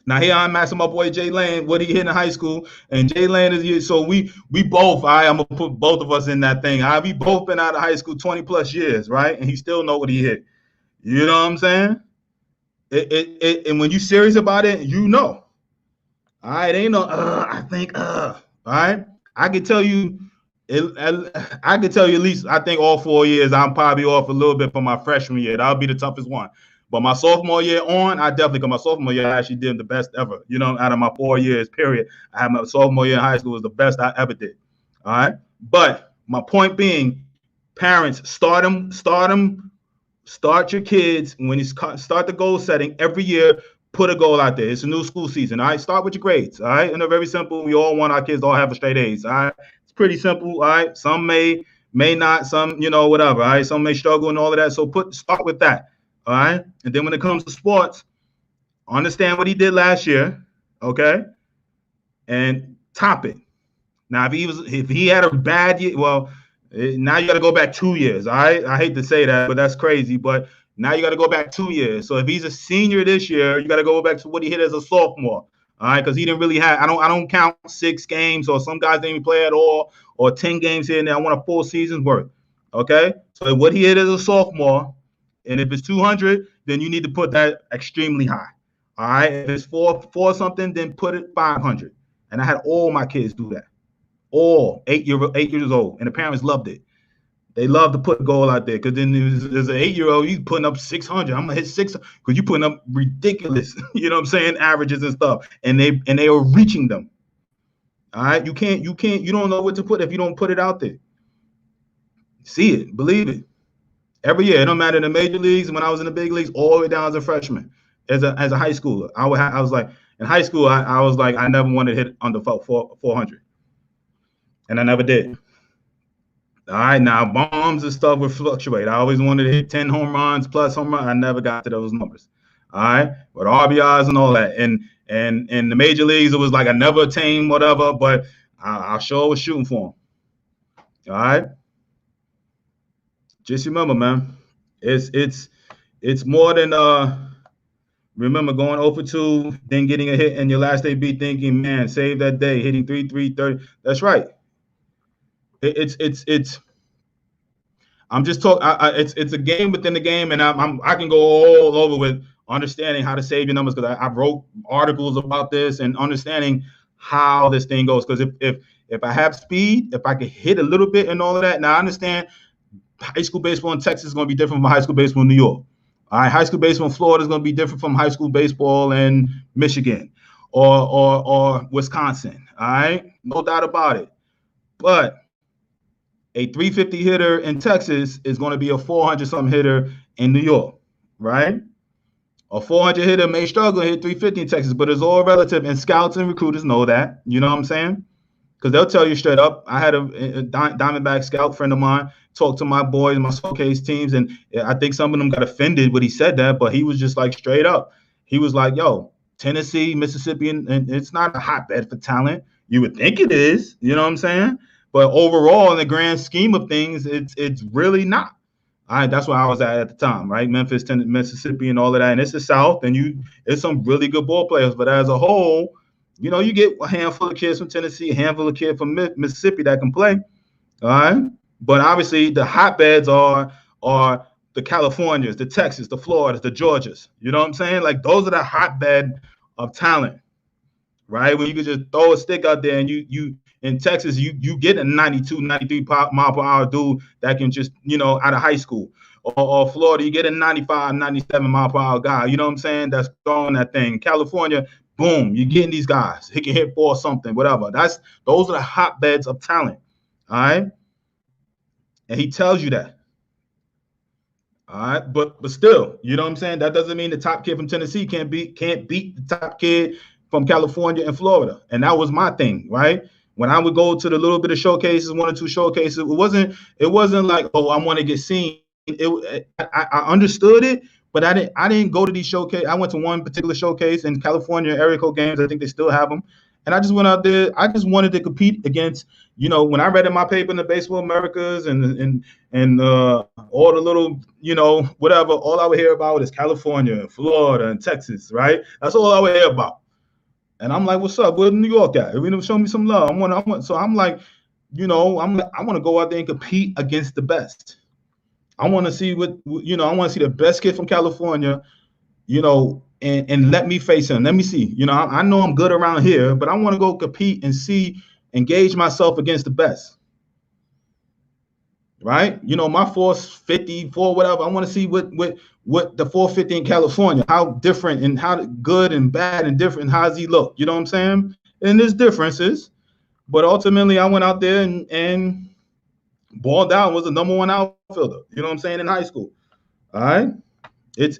Now here I'm asking my boy Jay Lane what he hit in high school, and Jay Lane is so we both. I'm gonna put both of us in that thing. We both been out of high school 20 plus years, right? And he still know what he hit. You know what I'm saying? And when you serious about it, you know. All right, ain't no. I think. All right, I can tell you. I can tell you at least. I think all 4 years I'm probably off a little bit for my freshman year. That'll be the toughest one. But my sophomore year on, I definitely. Cause my sophomore year I actually did the best ever. You know, out of my 4 years period, I had my sophomore year in high school was the best I ever did. All right, but my point being, parents start your kids when you start the goal setting every year. Put a goal out there. It's a new school season. All right, start with your grades. All right, and they're very simple. We all want our kids to all have a straight A's. All right, it's pretty simple. All right, some may not, some whatever. All right, some may struggle and all of that. So start with that. All right, and then when it comes to sports, understand what he did last year. Okay, and top it. Now if he had a bad year, well, now you got to go back 2 years. All right, I hate to say that, but that's crazy. But now you got to go back 2 years. So if he's a senior this year, you got to go back to what he hit as a sophomore. All right, because he didn't really have. I don't count 6 games, or some guys didn't even play at all, or 10 games here and there. I want a full season's worth. Okay, so what he hit as a sophomore, and if it's 200, then you need to put that extremely high. All right, if it's four something, then put it 500. And I had all my kids do that. All 8 years old, and the parents loved it. They love to put a goal out there because then there's an 8-year-old, you putting up 600. I'm gonna hit 600 because you putting up ridiculous, you know what I'm saying, averages and stuff, and they are reaching them. All right, you don't know what to put if you don't put it out there. See it, believe it. Every year, it don't matter in the major leagues. When I was in the big leagues, all the way down as a freshman, as a high schooler, I was like in high school, I was like I never wanted to hit under 400, and I never did. All right, now bombs and stuff would fluctuate. I always wanted to hit 10 home runs plus home run. I never got to those numbers. All right, but RBIs and all that, and in the major leagues, it was like I never attained whatever, but I sure was shooting for them. All right, just remember, man, it's more than remember going 0 for 2, then getting a hit in your last AB, thinking, man, save that day, hitting 3-3-30. That's right. It's I'm just talking. It's a game within the game, and I can go all over with understanding how to save your numbers because I wrote articles about this and understanding how this thing goes. Because if I have speed, if I can hit a little bit and all of that, now I understand high school baseball in Texas is going to be different from high school baseball in New York. All right, high school baseball in Florida is going to be different from high school baseball in Michigan or Wisconsin. All right, no doubt about it. But a 350 hitter in Texas is going to be a 400-something hitter in New York, right? A 400 hitter may struggle to hit 350 in Texas, but it's all relative, and scouts and recruiters know that. You know what I'm saying? Because they'll tell you straight up. I had a Diamondback scout friend of mine talk to my boys, my showcase teams, and I think some of them got offended when he said that, but he was just like straight up. He was like, yo, Tennessee, Mississippi, and it's not a hotbed for talent. You would think it is. You know what I'm saying? But overall, in the grand scheme of things, it's really not. All right, that's where I was at the time, right? Memphis, Mississippi, and all of that. And it's the South, and it's some really good ball players. But as a whole, you get a handful of kids from Tennessee, a handful of kids from Mississippi that can play. All right, but obviously the hotbeds are the Californias, the Texas, the Floridas, the Georgias. You know what I'm saying? Like those are the hotbed of talent, right? When you can just throw a stick out there and you in Texas, you get a 92, 93 mile per hour dude that can just, out of high school. Or Florida, you get a 95, 97 mile per hour guy. You know what I'm saying? That's throwing that thing. California, boom, you're getting these guys. He can hit for something, whatever. Those are the hotbeds of talent. All right? And he tells you that. All right, but still, you know what I'm saying? That doesn't mean the top kid from Tennessee can't beat the top kid from California and Florida. And that was my thing, right? When I would go to the little bit of showcases, 1 or 2 showcases, it wasn't like, oh, I want to get seen. I understood it, but I didn't go to these showcases. I went to one particular showcase in California, area code games. I think they still have them. And I just went out there. I just wanted to compete against, when I read in my paper in the Baseball Americas and all the little, whatever, all I would hear about is California and Florida and Texas, right? That's all I would hear about. And I'm like, what's up? Where's New York at? Show me some love. So I'm like, I want to go out there and compete against the best. I want to see I want to see the best kid from California, and let me face him. Let me see. I know I'm good around here, but I want to go compete and engage myself against the best. Right? My 450, whatever. I want to see what the 450 in California, how different and how good and bad and different. How does he look? You know what I'm saying? And there's differences, but ultimately I went out there and balled out, was the number one outfielder. You know what I'm saying, in high school. All right, it's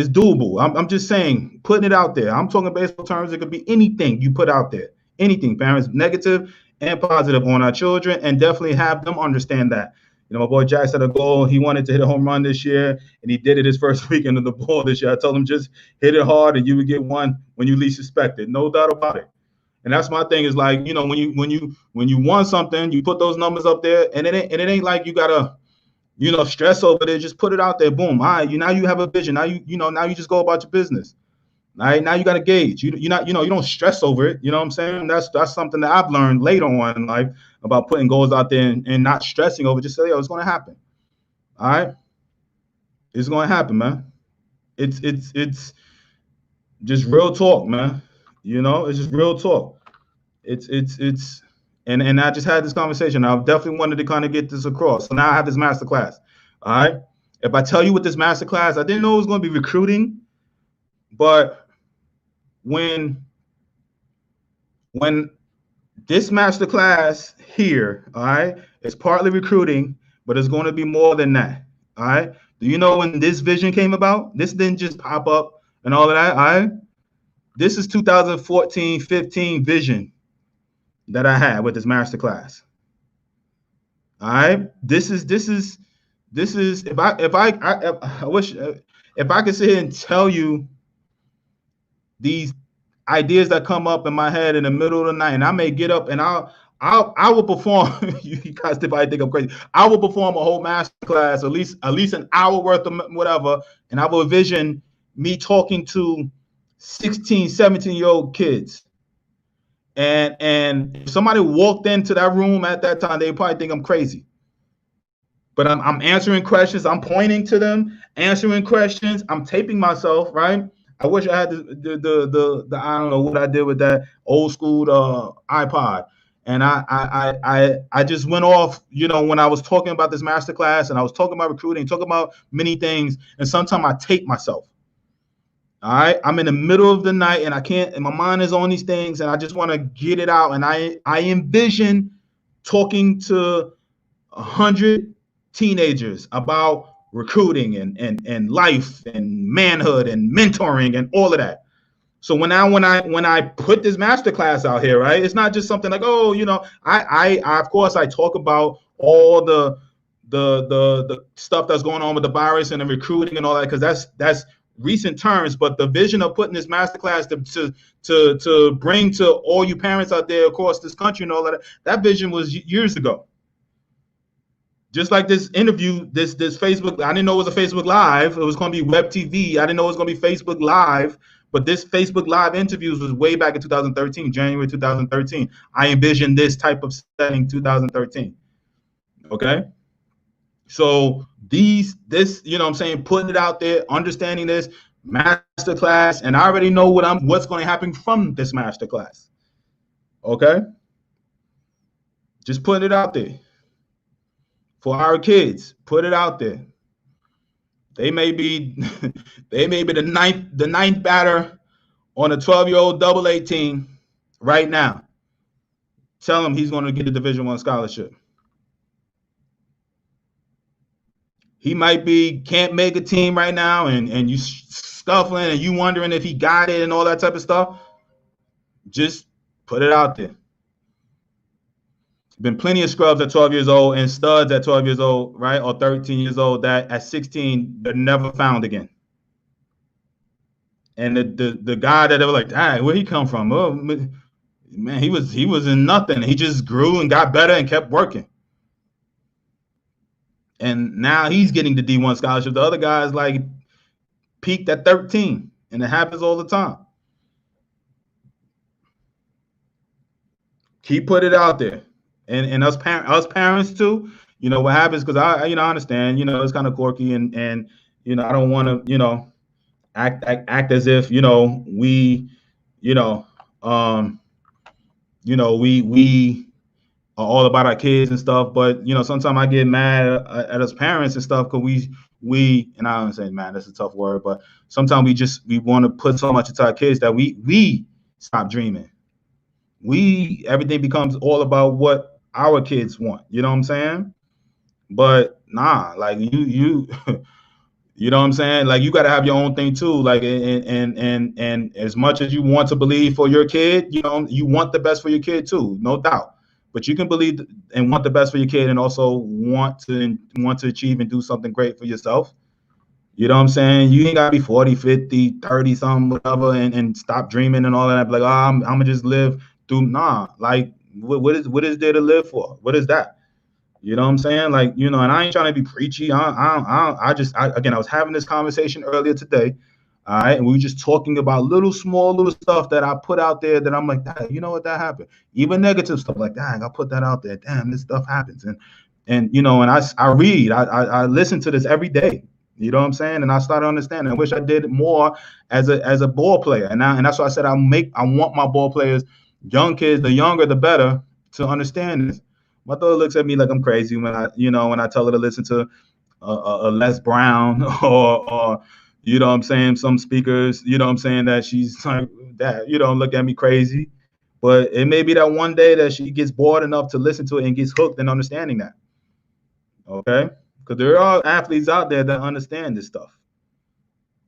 doable. I'm just saying, putting it out there. I'm talking baseball terms. It could be anything you put out there. Anything, parents, negative and positive on our children, and definitely have them understand that. My boy Jack set a goal. He wanted to hit a home run this year, and he did it his first weekend of the ball this year. I told him, just hit it hard, and you would get one when you least expect it. No doubt about it. And that's my thing, is like, when you want something, you put those numbers up there, and it ain't like you gotta, stress over it. Just put it out there. Boom. All right. Now you have a vision. Now now you just go about your business. All right. Now you got to gauge. You don't stress over it. You know what I'm saying? That's something that I've learned later on in life about putting goals out there and not stressing over. Just say, yo, it's going to happen. All right. It's going to happen, man. It's just real talk, man. It's just real talk. And I just had this conversation. I definitely wanted to kind of get this across. So now I have this masterclass. All right. If I tell you what this masterclass, I didn't know it was going to be recruiting, but when this masterclass here, all right, it's partly recruiting, but it's going to be more than that. All right. Do you know when this vision came about? This didn't just pop up and all of that. All right. This is 2014-15 vision that I had with this masterclass. All right. This is if I wish if I could sit here and tell you these ideas that come up in my head in the middle of the night, and I may get up and I will perform. You guys probably think I'm crazy. I will perform a whole masterclass, at least an hour worth of whatever, and I will envision me talking to 16, 17-year-old kids. And if somebody walked into that room at that time, they probably think I'm crazy. But I'm answering questions. I'm pointing to them, answering questions. I'm taping myself, right? I wish I had the I don't know what I did with that old school iPod. And I just went off, when I was talking about this masterclass, and I was talking about recruiting, talking about many things. And sometimes I tape myself. All right. I'm in the middle of the night and I can't, and my mind is on these things and I just want to get it out. And I envision talking to 100 teenagers about recruiting and life and manhood and mentoring and all of that. So when I put this masterclass out here, right, it's not just something like, oh, I of course I talk about all the stuff that's going on with the virus and the recruiting and all that, because that's recent terms. But the vision of putting this masterclass to bring to all you parents out there across this country and all that vision was years ago. Just like this interview, this Facebook, I didn't know it was a Facebook Live. It was going to be web TV. I didn't know it was going to be Facebook Live. But this Facebook Live interviews was way back in 2013, January 2013. I envisioned this type of setting 2013. Okay? So this, what I'm saying, putting it out there, understanding this masterclass, and I already know what's going to happen from this masterclass. Okay? Just putting it out there. For our kids, put it out there. They may be the ninth batter on a 12-year-old AA team right now. Tell him he's going to get a Division I scholarship. He might can't make a team right now, and you scuffling and you wondering if he got it and all that type of stuff. Just put it out there. Been plenty of scrubs at 12 years old and studs at 12 years old, right, or 13 years old that at 16 they're never found again. And the guy that they were like, dang, where he come from? Oh man, he was in nothing. He just grew and got better and kept working. And now he's getting the D1 scholarship. The other guys like peaked at 13, and it happens all the time. Keep put it out there, and us parents too. You know what happens, because I understand. You know, it's kind of quirky, and you know, I don't want to act as if we you know we are all about our kids and stuff. But sometimes I get mad at us parents and stuff, because we and I don't say man, that's a tough word, but sometimes we want to put so much into our kids that we stop dreaming. Everything becomes all about what our kids want. You know what I'm saying? But nah, like you you know what I'm saying? Like, you got to have your own thing too. Like, and as much as you want to believe for your kid, you want the best for your kid too, no doubt. But you can believe and want the best for your kid, and also want to achieve and do something great for yourself. You know what I'm saying? You ain't got to be 40, 50, 30 something, whatever, and stop dreaming and all that. Like, oh, I'm gonna just live through. Nah, like, what is there to live for? What is that? You know what I'm saying? Like, and I ain't trying to be preachy. I was having this conversation earlier today. All right. And we were just talking about little stuff that I put out there that I'm like, you know what, that happened. Even negative stuff like, dang, I put that out there. Damn, this stuff happens. And I read, I listen to this every day. You know what I'm saying? And I started understanding. I wish I did more as a ball player. And that's why I said I want my ball players, young kids, the younger, the better, to understand this. My daughter looks at me like I'm crazy when I tell her to listen to a Les Brown or you know what I'm saying, some speakers, you know what I'm saying, that she's like that, look at me crazy. But it may be that one day that she gets bored enough to listen to it and gets hooked in understanding that. Okay? Because there are athletes out there that understand this stuff.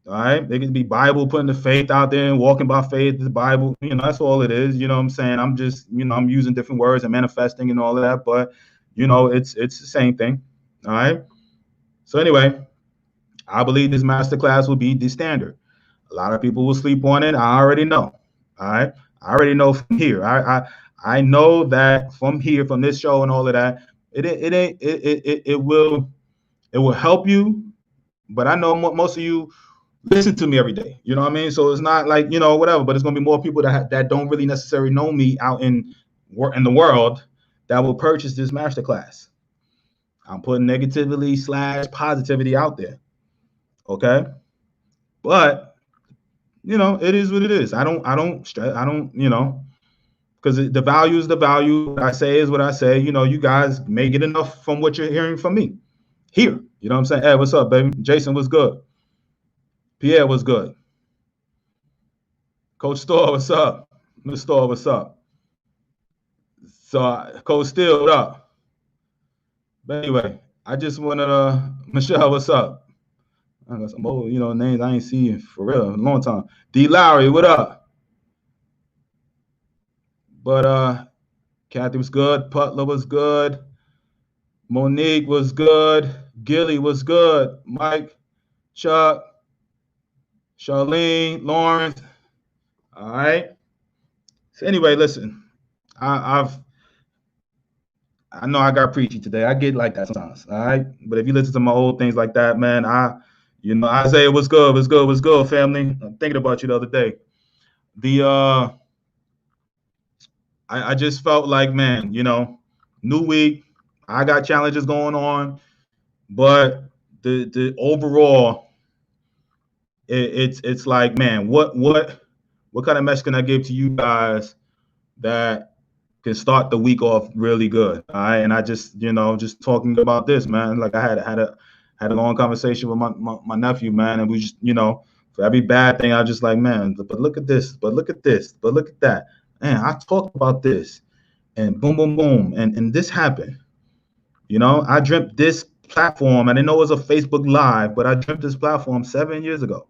All right, they can be Bible, putting the faith out there and walking by faith, the Bible, that's all it is. You know what I'm saying? I'm just, I'm using different words and manifesting and all of that, but it's the same thing. All right. So anyway, I believe this masterclass will be the standard. A lot of people will sleep on it. I already know. All right. I already know from here. I know that from here, from this show and all of that, it will help you. But I know most of you listen to me every day. You know what I mean? So it's not like, whatever, but it's going to be more people that don't really necessarily know me out in the world that will purchase this masterclass. I'm putting negativity/positivity out there. Okay. But, it is what it is. I don't stress. I don't, because the value is the value. What I say is what I say. You guys may get enough from what you're hearing from me here. You know what I'm saying? Hey, what's up, baby? Jason was good. Pierre was good. Coach Store, what's up? Mr. Store, what's up? So, Coach Steele, what up? But anyway, I just wanted Michelle, what's up? I got some old, names I ain't seen for real in a long time. D. Lowry, what up? But Kathy was good. Putler was good. Monique was good. Gilly was good. Mike, Chuck, Charlene, Lawrence. All right. So anyway, listen, I know I got preachy today. I get like that sometimes. All right. But if you listen to my old things like that, man, Isaiah, what's good, family? I'm thinking about you the other day. I just felt like, man, new week, I got challenges going on, but the overall, it's like, man, what kind of message can I give to you guys that can start the week off really good? All right. And I just, just talking about this, man, like I had a long conversation with my nephew, man. And we just, for every bad thing, I was just like, man, but look at this, but look at this, but look at that. Man, I talked about this, and boom, boom, boom. And this happened. I dreamt this platform. I didn't know it was a Facebook Live, but I dreamt this platform 7 years ago.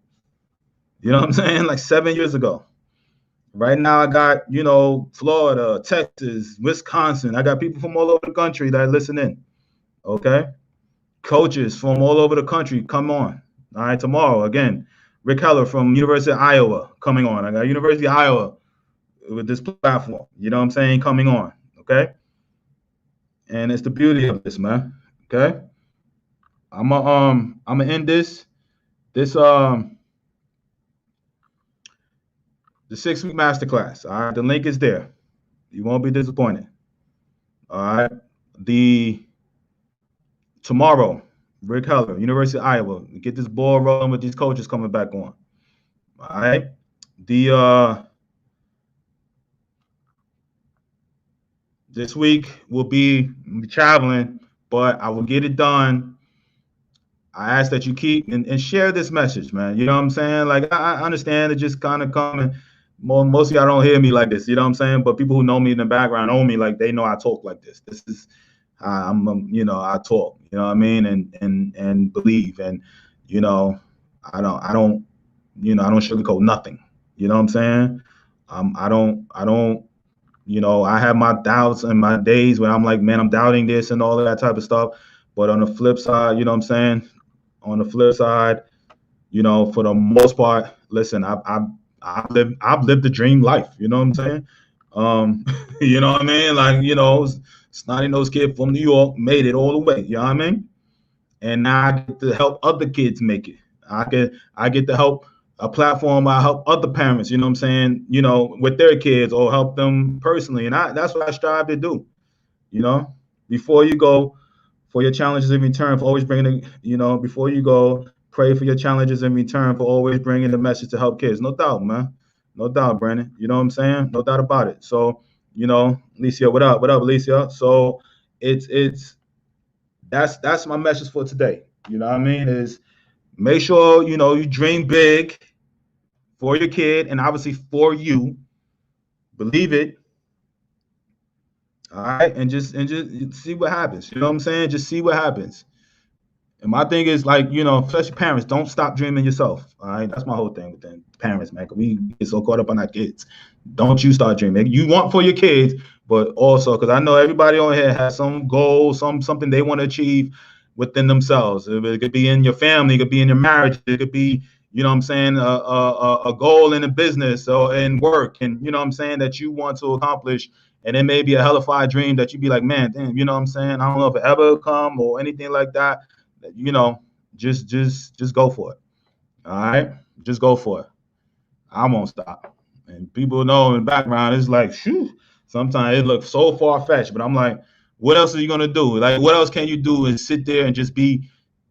You know what I'm saying? Like 7 years ago. Right now, I got, Florida, Texas, Wisconsin. I got people from all over the country that listen in. Okay. Coaches from all over the country. Come on. All right. Tomorrow, again, Rick Heller from University of Iowa coming on. I got University of Iowa with this platform. You know what I'm saying? Coming on. Okay. And it's the beauty of this, man. Okay. I'm gonna end the 6-week masterclass. All right. The link is there. You won't be disappointed. All right. Tomorrow, Rick Heller, University of Iowa. Get this ball rolling with these coaches coming back on. All right. This week we'll be traveling, but I will get it done. I ask that you keep and share this message, man. You know what I'm saying? Like, I understand it just kind of coming. Most of y'all don't hear me like this, you know what I'm saying? But people who know me in the background know me like they know I talk like this. This is how I talk, you know what I mean? And believe. And, I don't sugarcoat nothing. You know what I'm saying? I have my doubts and my days where I'm like, man, I'm doubting this and all of that type of stuff. But on the flip side, you know what I'm saying? On the flip side, for the most part, listen, I've lived the dream life. You know what I'm saying? You know what I mean? Like, snotty-nosed kid from New York made it all the way. You know what I mean? And now I get to help other kids make it. I get to help a platform. I help other parents, you know what I'm saying, with their kids or help them personally. And that's what I strive to do. Before you go for your challenges in return for always bringing before you go, pray for your challenges in return for always bringing the message to help kids. No doubt, man. No doubt, Brandon. You know what I'm saying? No doubt about it. So, Alicia, what up? What up, Alicia? So that's my message for today. You know what I mean? Is make sure, you dream big for your kid and obviously for you. Believe it. All right. And just see what happens. You know what I'm saying? Just see what happens. And my thing is, like, especially parents, don't stop dreaming yourself. All right. That's my whole thing with them parents, man. We get so caught up on our kids. Don't you start dreaming. You want for your kids, but also, because I know everybody on here has some goal, something they want to achieve within themselves. It could be in your family, it could be in your marriage, it could be, you know what I'm saying, a goal in a business or in work, and you know what I'm saying, that you want to accomplish. And it may be a hellified dream that you be like, man, damn, you know what I'm saying? I don't know if it ever come or anything like that. Just go for it. All right? Just go for it. I won't stop. And people know in the background, it's like, shoo. Sometimes it looks so far-fetched, but I'm like, what else are you going to do? Like, what else can you do and sit there and just be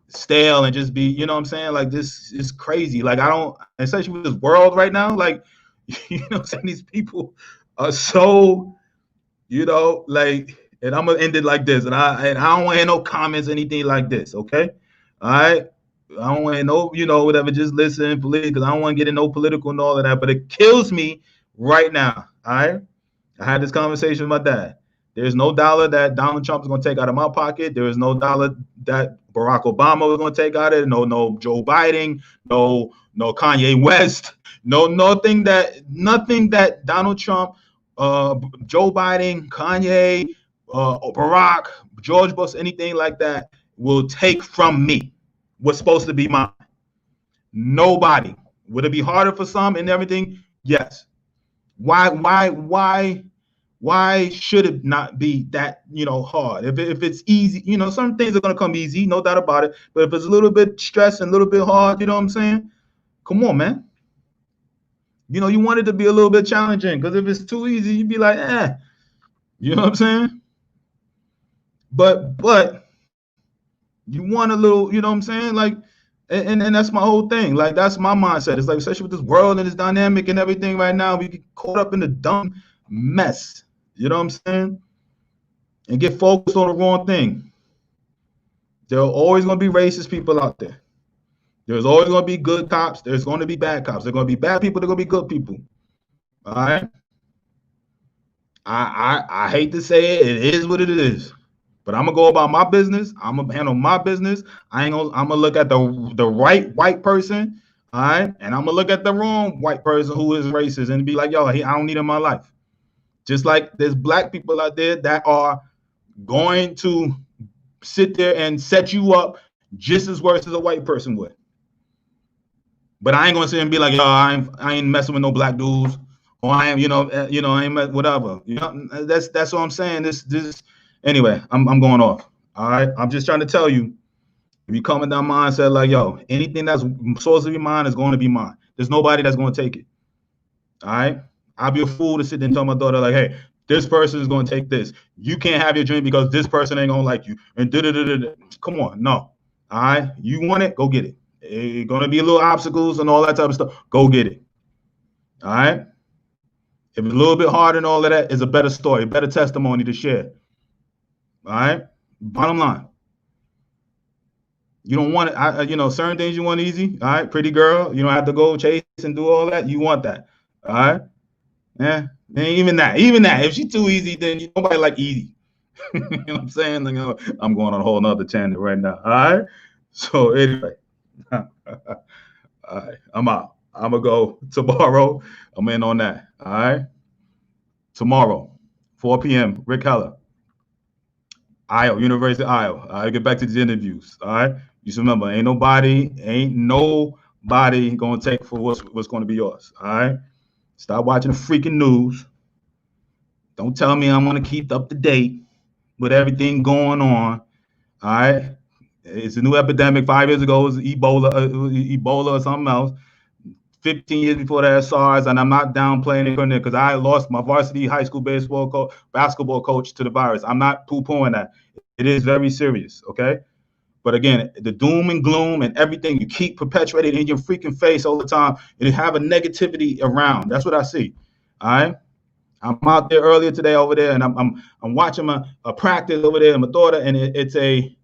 stale and just be, you know what I'm saying? Like, this is crazy. Like, I don't, especially with this world right now, like, you know what I'm saying? These people are so, like, and I'm going to end it like this. And I don't want to hear no comments, anything like this, okay? All right? I don't want to know, whatever, just listen, please, because I don't want to get in no political and all of that. But it kills me right now, all right? I had this conversation with my dad. There's no dollar that Donald Trump is going to take out of my pocket. There is no dollar that Barack Obama is going to take out of it. No Joe Biden, no Kanye West, nothing that Donald Trump, Joe Biden, Kanye, Barack, George Bush, anything like that will take from me what's supposed to be mine. Nobody. Would it be harder for some and everything? Yes. Why should it not be that, hard? If it's easy, some things are going to come easy, no doubt about it. But if it's a little bit stressed and a little bit hard, you know what I'm saying? Come on, man. You want it to be a little bit challenging, because if it's too easy, you'd be like, you know what I'm saying? But you want a little, you know what I'm saying? Like, and that's my whole thing. Like, that's my mindset. It's like, especially with this world and this dynamic and everything right now, we get caught up in the dumb mess. You know what I'm saying? And get focused on the wrong thing. There are always going to be racist people out there. There's always going to be good cops. There's going to be bad cops. There's going to be bad people. There's going to be good people. All right? I hate to say it. It is what it is. But I'm going to go about my business. I'm going to handle my business. I'm going to look at the right white person. All right? And I'm going to look at the wrong white person who is racist and be like, yo, I don't need him in my life. Just like there's black people out there that are going to sit there and set you up just as worse as a white person would. But I ain't gonna sit and be like, yo, I ain't messing with no black dudes, or I am, I ain't whatever. That's what I'm saying. This. Anyway, I'm going off. All right, I'm just trying to tell you, if you come in that mindset like, yo, anything that's supposed to be mine is going to be mine. There's nobody that's going to take it. All right, I'll be a fool to sit there and tell my daughter like, hey, this person is going to take this. You can't have your dream because this person ain't gonna like you. And come on, no. All right, you want it, go get it. It's gonna be a little obstacles and all that type of stuff. Go get it. All right. If it's a little bit hard and all of that, it's a better story, a better testimony to share. All right. Bottom line. You don't want it. Certain things you want easy. All right. Pretty girl. You don't have to go chase and do all that. You want that. All right. Yeah. And even that. If she's too easy, then nobody like easy. You know what I'm saying? Like, I'm going on a whole nother tangent right now. All right. So anyway. All right, I'm out. I'm gonna go tomorrow. I'm in on that. All right. Tomorrow, 4 p.m. Rick Heller, Iowa, University of Iowa. I'll get back to the interviews. All right. Just remember, ain't nobody gonna take for what's gonna be yours. All right. Stop watching the freaking news. Don't tell me I'm gonna keep up to date with everything going on. All right. It's a new epidemic. 5 years ago, it was Ebola or something else. 15 years before that, SARS, and I'm not downplaying it because I lost my varsity high school basketball coach to the virus. I'm not poo-pooing that. It is very serious, okay? But again, the doom and gloom and everything you keep perpetuating in your freaking face all the time, you have a negativity around. That's what I see, all right? I'm out there earlier today over there, and I'm watching a practice over there, and my daughter, and it's a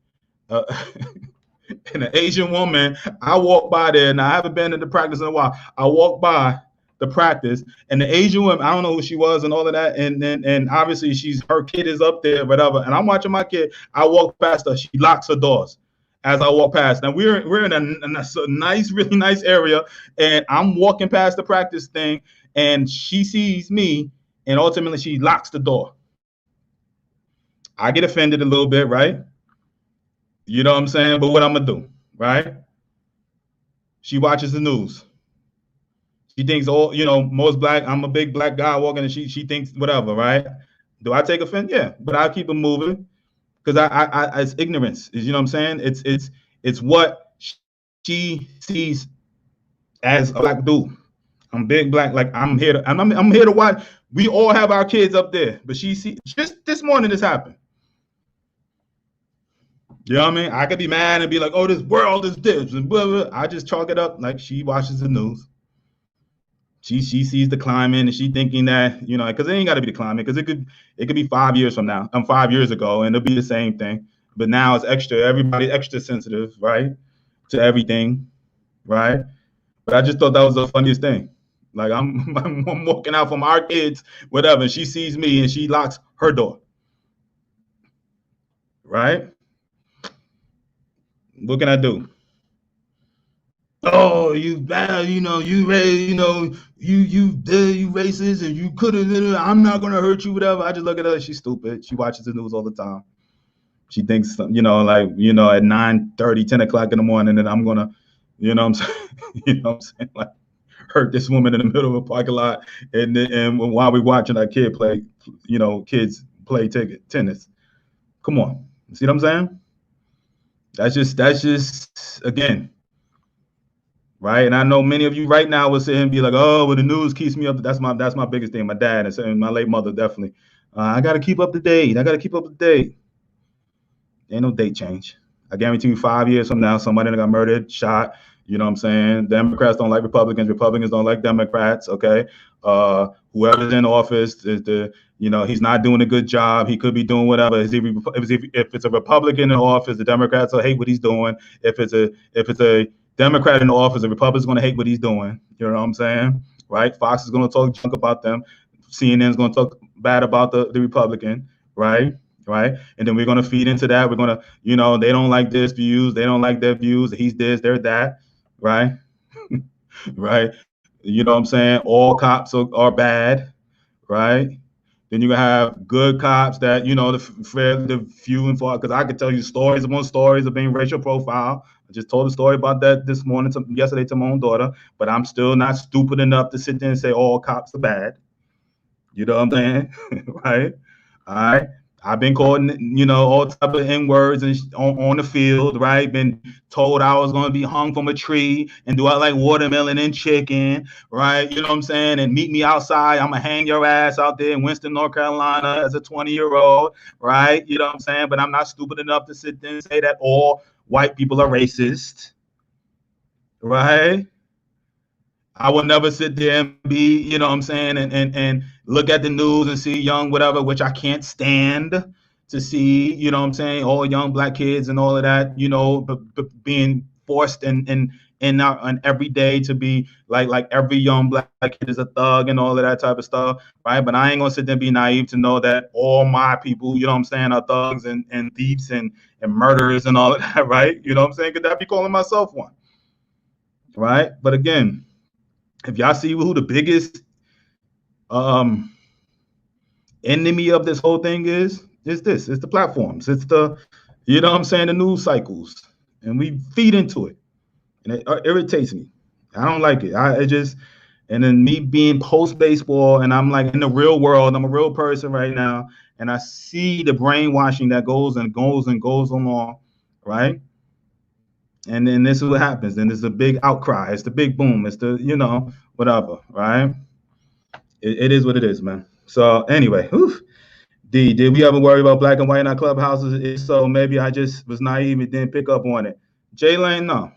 and an Asian woman. I walk by there, and I haven't been to the practice in a while. I walk by the practice, and the Asian woman, I don't know who she was and all of that, and obviously her kid is up there, whatever. And I'm watching my kid. I walk past her. She locks her doors as I walk past. Now we're in a nice, really nice area, and I'm walking past the practice thing, and she sees me, and ultimately she locks the door. I get offended a little bit, right? You know what I'm saying? But what I'm going to do, right? She watches the news. She thinks, most black, I'm a big black guy walking, and she thinks whatever, right? Do I take offense? Yeah, but I keep it moving because I it's ignorance. You know what I'm saying? It's what she sees as a black dude. I'm big black, like I'm here to watch. We all have our kids up there, but she see just this morning this happened. You know what I mean? I could be mad and be like, oh, this world is this, and blah, blah. I just chalk it up like she watches the news. She sees the climate, and she thinking that, because it ain't got to be the climate, because it could be 5 years from now, 5 years ago, and it'll be the same thing. But now it's everybody's extra sensitive, right, to everything, right? But I just thought that was the funniest thing. Like I'm walking out from our kids, whatever, and she sees me, and she locks her door, right? What can I do? Oh, you bad, you racist, and you couldn't. I'm not gonna hurt you, whatever. I just look at her. She's stupid. She watches the news all the time. She thinks, at 9:30, 10 o'clock in the morning, that I'm gonna, what I'm saying, like hurt this woman in the middle of a parking lot, and while we're watching our kids play tennis. Come on, see what I'm saying? That's just again, right? And I know many of you right now will sit and be like, oh, well, the news keeps me up. That's my biggest thing. My dad and my late mother definitely. I got to keep up to date. Ain't no date change. I guarantee you 5 years from now, somebody got murdered, shot. You know what I'm saying? Democrats don't like Republicans. Republicans don't like Democrats. Okay. Whoever's in office he's not doing a good job. He could be doing whatever. If it's a Republican in office, the Democrats will hate what he's doing. If it's a Democrat in office, the Republican's going to hate what he's doing. You know what I'm saying? Right? Fox is going to talk junk about them. CNN's going to talk bad about the Republican. Right? Right? And then we're going to feed into that. We're going to, they don't like this views. They don't like their views. He's this, they're that. Right? Right? You know what I'm saying? All cops are bad. Right? Then you can have good cops that, the few and far, because I could tell you stories upon stories of being racial profile. I just told a story about that yesterday to my own daughter, but I'm still not stupid enough to sit there and say all cops are bad. You know what I'm saying? Right? All right. I've been called, all type of N words and on the field, right? Been told I was going to be hung from a tree and do I like watermelon and chicken, right? You know what I'm saying? And meet me outside. I'm going to hang your ass out there in Winston, North Carolina as a 20-year-old, right? You know what I'm saying? But I'm not stupid enough to sit there and say that all white people are racist, right? I will never sit there and be, you know what I'm saying, and look at the news and see young whatever, which I can't stand to see, you know what I'm saying, all young black kids and all of that, being forced in every day to be like every young black kid is a thug and all of that type of stuff, right? But I ain't gonna sit there and be naive to know that all my people, you know what I'm saying, are thugs and thieves and murderers and all of that, right? You know what I'm saying? Could that be calling myself one, right? But again, if y'all see who the biggest enemy of this whole thing is it's the platforms. It's the, you know what I'm saying, the news cycles. And we feed into it. And it irritates me. I don't like it. And then me being post-baseball, and I'm like in the real world, I'm a real person right now, and I see the brainwashing that goes along, right? And then this is what happens. Then there's a big outcry. It's the big boom. It's the, whatever, right? It is what it is, man. So anyway, did we ever worry about black and white in our clubhouses? If so, maybe I just was naive and didn't pick up on it. Jay Lane, no.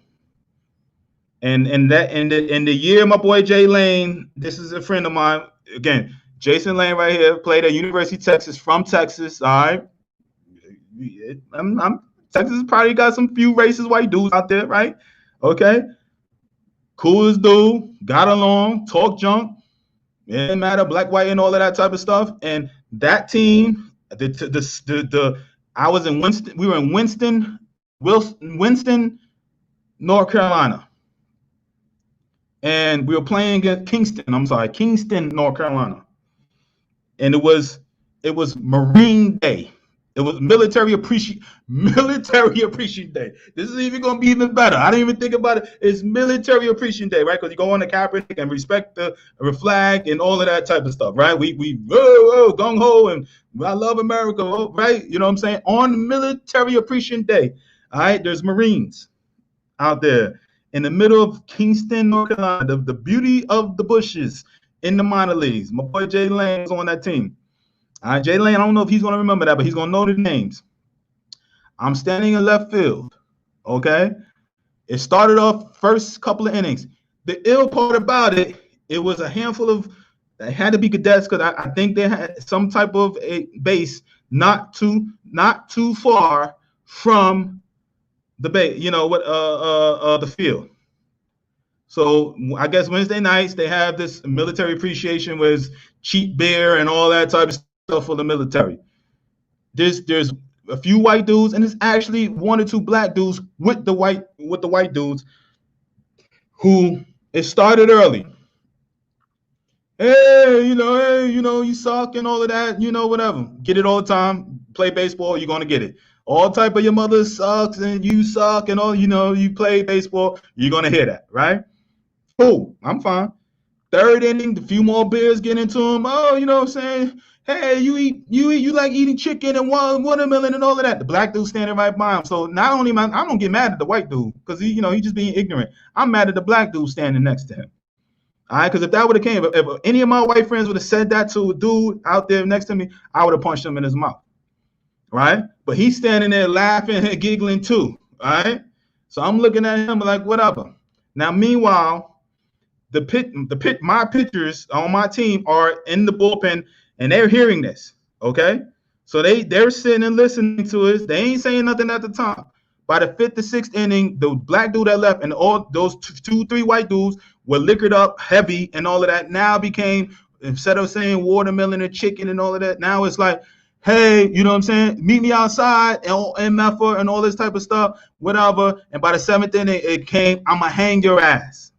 And in the year, my boy Jay Lane, this is a friend of mine. Again, Jason Lane right here, played at University of Texas, from Texas. All right. Texas probably got some few racist white dudes out there, right? Okay. Cool as dude, got along, talk junk. It didn't matter, black, white, and all of that type of stuff. And that team, I was in Winston. We were in Winston, North Carolina, and we were playing against Kingston, North Carolina, and it was Marine Day. It was Military Appreciation Day. This is even going to be even better. I didn't even think about it. It's Military Appreciation Day, right? Because you go on the Kaepernick and respect the flag and all of that type of stuff, right? We gung ho and I love America, right? You know what I'm saying? On Military Appreciation Day, all right, there's Marines out there in the middle of Kingston, North Carolina, the beauty of the bushes in the minor leagues. My boy Jay Lane was on that team. Jay Lane, I don't know if he's going to remember that, but he's going to know the names. I'm standing in left field, okay? It started off first couple of innings. The ill part about it, it was a handful of, they had to be cadets because I think they had some type of a base not too far from the base, the field. So I guess Wednesday nights they have this military appreciation with cheap beer and all that type of stuff for the military. There's a few white dudes, and it's actually one or two black dudes with the white dudes who it started early. Hey, you suck and all of that, whatever. Get it all the time. Play baseball, you're gonna get it. All type of your mother sucks and you suck and all, you play baseball, you're gonna hear that, right? Cool, I'm fine. Third inning, a few more beers get into them. Oh, you know what I'm saying? Hey, you like eating chicken and watermelon and all of that. The black dude standing right by him. So not only I don't get mad at the white dude because he just being ignorant. I'm mad at the black dude standing next to him. All right, because if that would have came, if any of my white friends would have said that to a dude out there next to me, I would have punched him in his mouth. Right? But he's standing there laughing and giggling too. All right. So I'm looking at him like whatever. Now, meanwhile, my pitchers on my team are in the bullpen. And they're hearing this, okay? So they're sitting and listening to us. They ain't saying nothing at the time. By the fifth to sixth inning, the black dude that left and all those two, three white dudes were liquored up heavy and all of that. Now became, instead of saying watermelon and chicken and all of that, now it's like, hey, you know what I'm saying? Meet me outside and MF and all this type of stuff, whatever. And by the seventh inning, it came, I'm going to hang your ass.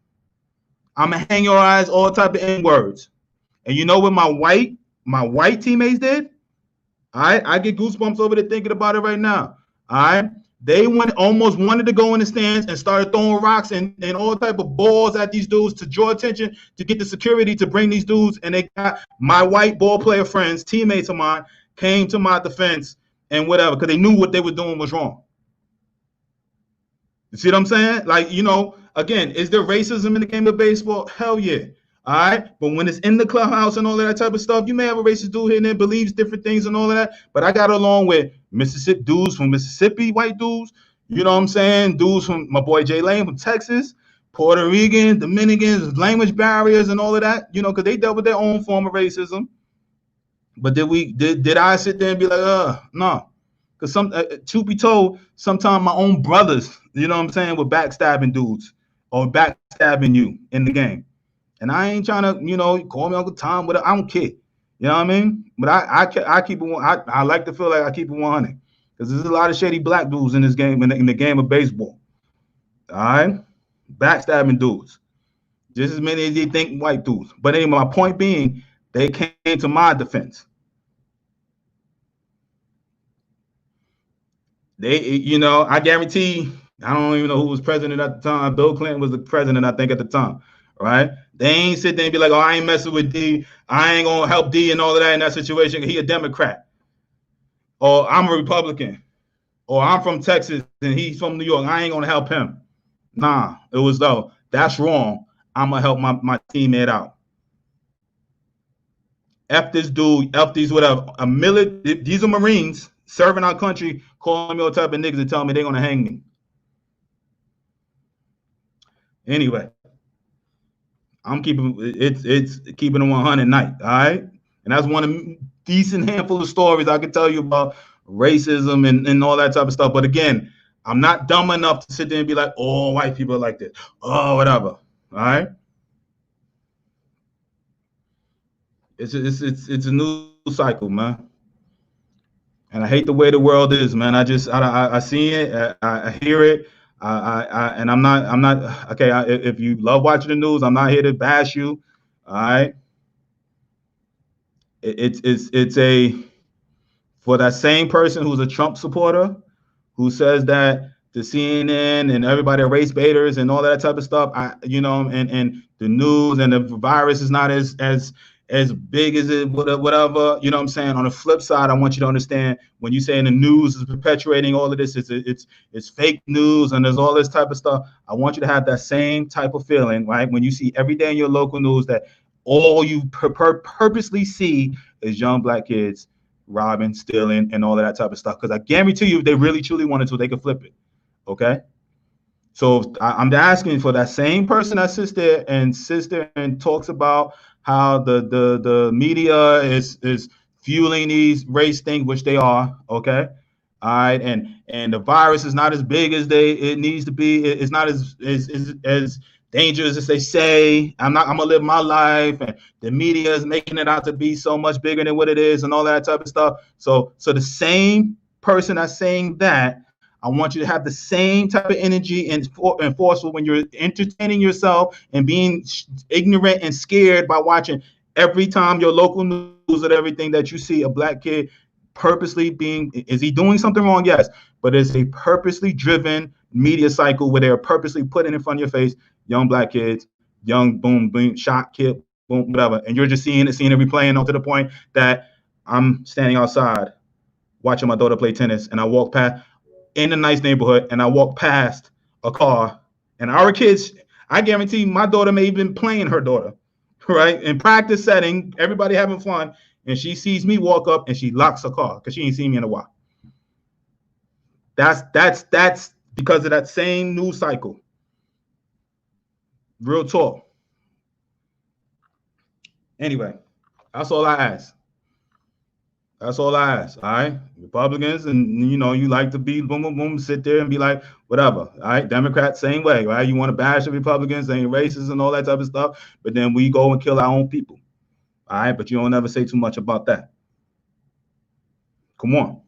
I'm going to hang your ass, all type of N-words. And you know what my white teammates did? All right, I get goosebumps over there thinking about it right now. All right, They almost wanted to go in the stands and started throwing rocks and all type of balls at these dudes to draw attention, to get the security to bring these dudes. And they got my white ball player friends, teammates of mine, came to my defense and whatever, because they knew what they were doing was wrong. You see what I'm saying? Like, you know, again, is there racism in the game of baseball? Hell yeah. All right. But when it's in the clubhouse and all of that type of stuff, you may have a racist dude here and there, believes different things and all of that. But I got along with Mississippi dudes from Mississippi, white dudes, you know what I'm saying? Dudes from my boy Jay Lane from Texas, Puerto Rican, Dominicans, language barriers and all of that, you know, because they dealt with their own form of racism. But did I sit there and be like, no? Because truth be told, sometimes my own brothers, you know what I'm saying, were backstabbing dudes or backstabbing you in the game. And I ain't trying to, you know, call me Uncle Tom, whatever. I don't care. You know what I mean? But I keep it. I like to feel like I keep it 100 because there's a lot of shady black dudes in this game, in the game of baseball. All right, backstabbing dudes, just as many as they think white dudes. But anyway, my point being, they came to my defense. They, you know, I guarantee. I don't even know who was president at the time. Bill Clinton was the president, I think, at the time. Right? They ain't sit there and be like, oh, I ain't messing with D. I ain't going to help D and all of that in that situation. He a Democrat. Or I'm a Republican. Or I'm from Texas and he's from New York. I ain't going to help him. Nah, it was though. That's wrong. I'm going to help my teammate out. F this dude, F these whatever. These are Marines serving our country, calling me all type of niggas and telling me they're going to hang me. Anyway. I'm keeping it's keeping it 100 night, all right? And that's one of the decent handful of stories I can tell you about racism and all that type of stuff. But again, I'm not dumb enough to sit there and be like, oh, white people are like this. Oh, whatever. All right. It's a new cycle, man. And I hate the way the world is, man. I see it, I hear it. And I'm not okay. If you love watching the news, I'm not here to bash you. All right. It's for that same person who's a Trump supporter, who says that the CNN and everybody are race baiters and all that type of stuff. And the news and the virus is not as big as it, whatever, you know what I'm saying? On the flip side, I want you to understand, when you say in the news is perpetuating all of this, it's fake news and there's all this type of stuff. I want you to have that same type of feeling, right? When you see every day in your local news that all you purposely see is young black kids robbing, stealing, and all of that type of stuff. Because I guarantee you, if they really truly wanted to, they could flip it. Okay? So I'm asking for that same person that sits there and talks about how the media is fueling these race things, which they are, okay? All right, and the virus is not as big as it needs to be. It's not as dangerous as they say. I'm gonna live my life, and the media is making it out to be so much bigger than what it is, and all that type of stuff. So the same person that's saying that, I want you to have the same type of energy and forceful when you're entertaining yourself and being ignorant and scared by watching every time your local news and everything that you see a black kid purposely is he doing something wrong? Yes, but it's a purposely driven media cycle where they're purposely putting in front of your face young black kids, young boom, boom, shot, kill, boom, whatever. And you're just seeing it replaying on to the point that I'm standing outside watching my daughter play tennis and I walk past in a nice neighborhood, and I walk past a car, and our kids, I guarantee my daughter may have been playing her daughter, right? In practice setting, everybody having fun, and she sees me walk up and she locks her car because she ain't seen me in a while. That's because of that same news cycle. Real talk. Anyway, that's all I ask. That's all I ask, all right? Republicans, and you like to be boom, boom, boom, sit there and be like, whatever, all right? Democrats, same way, right? You want to bash the Republicans, saying racist and all that type of stuff, but then we go and kill our own people, all right? But you don't ever say too much about that. Come on.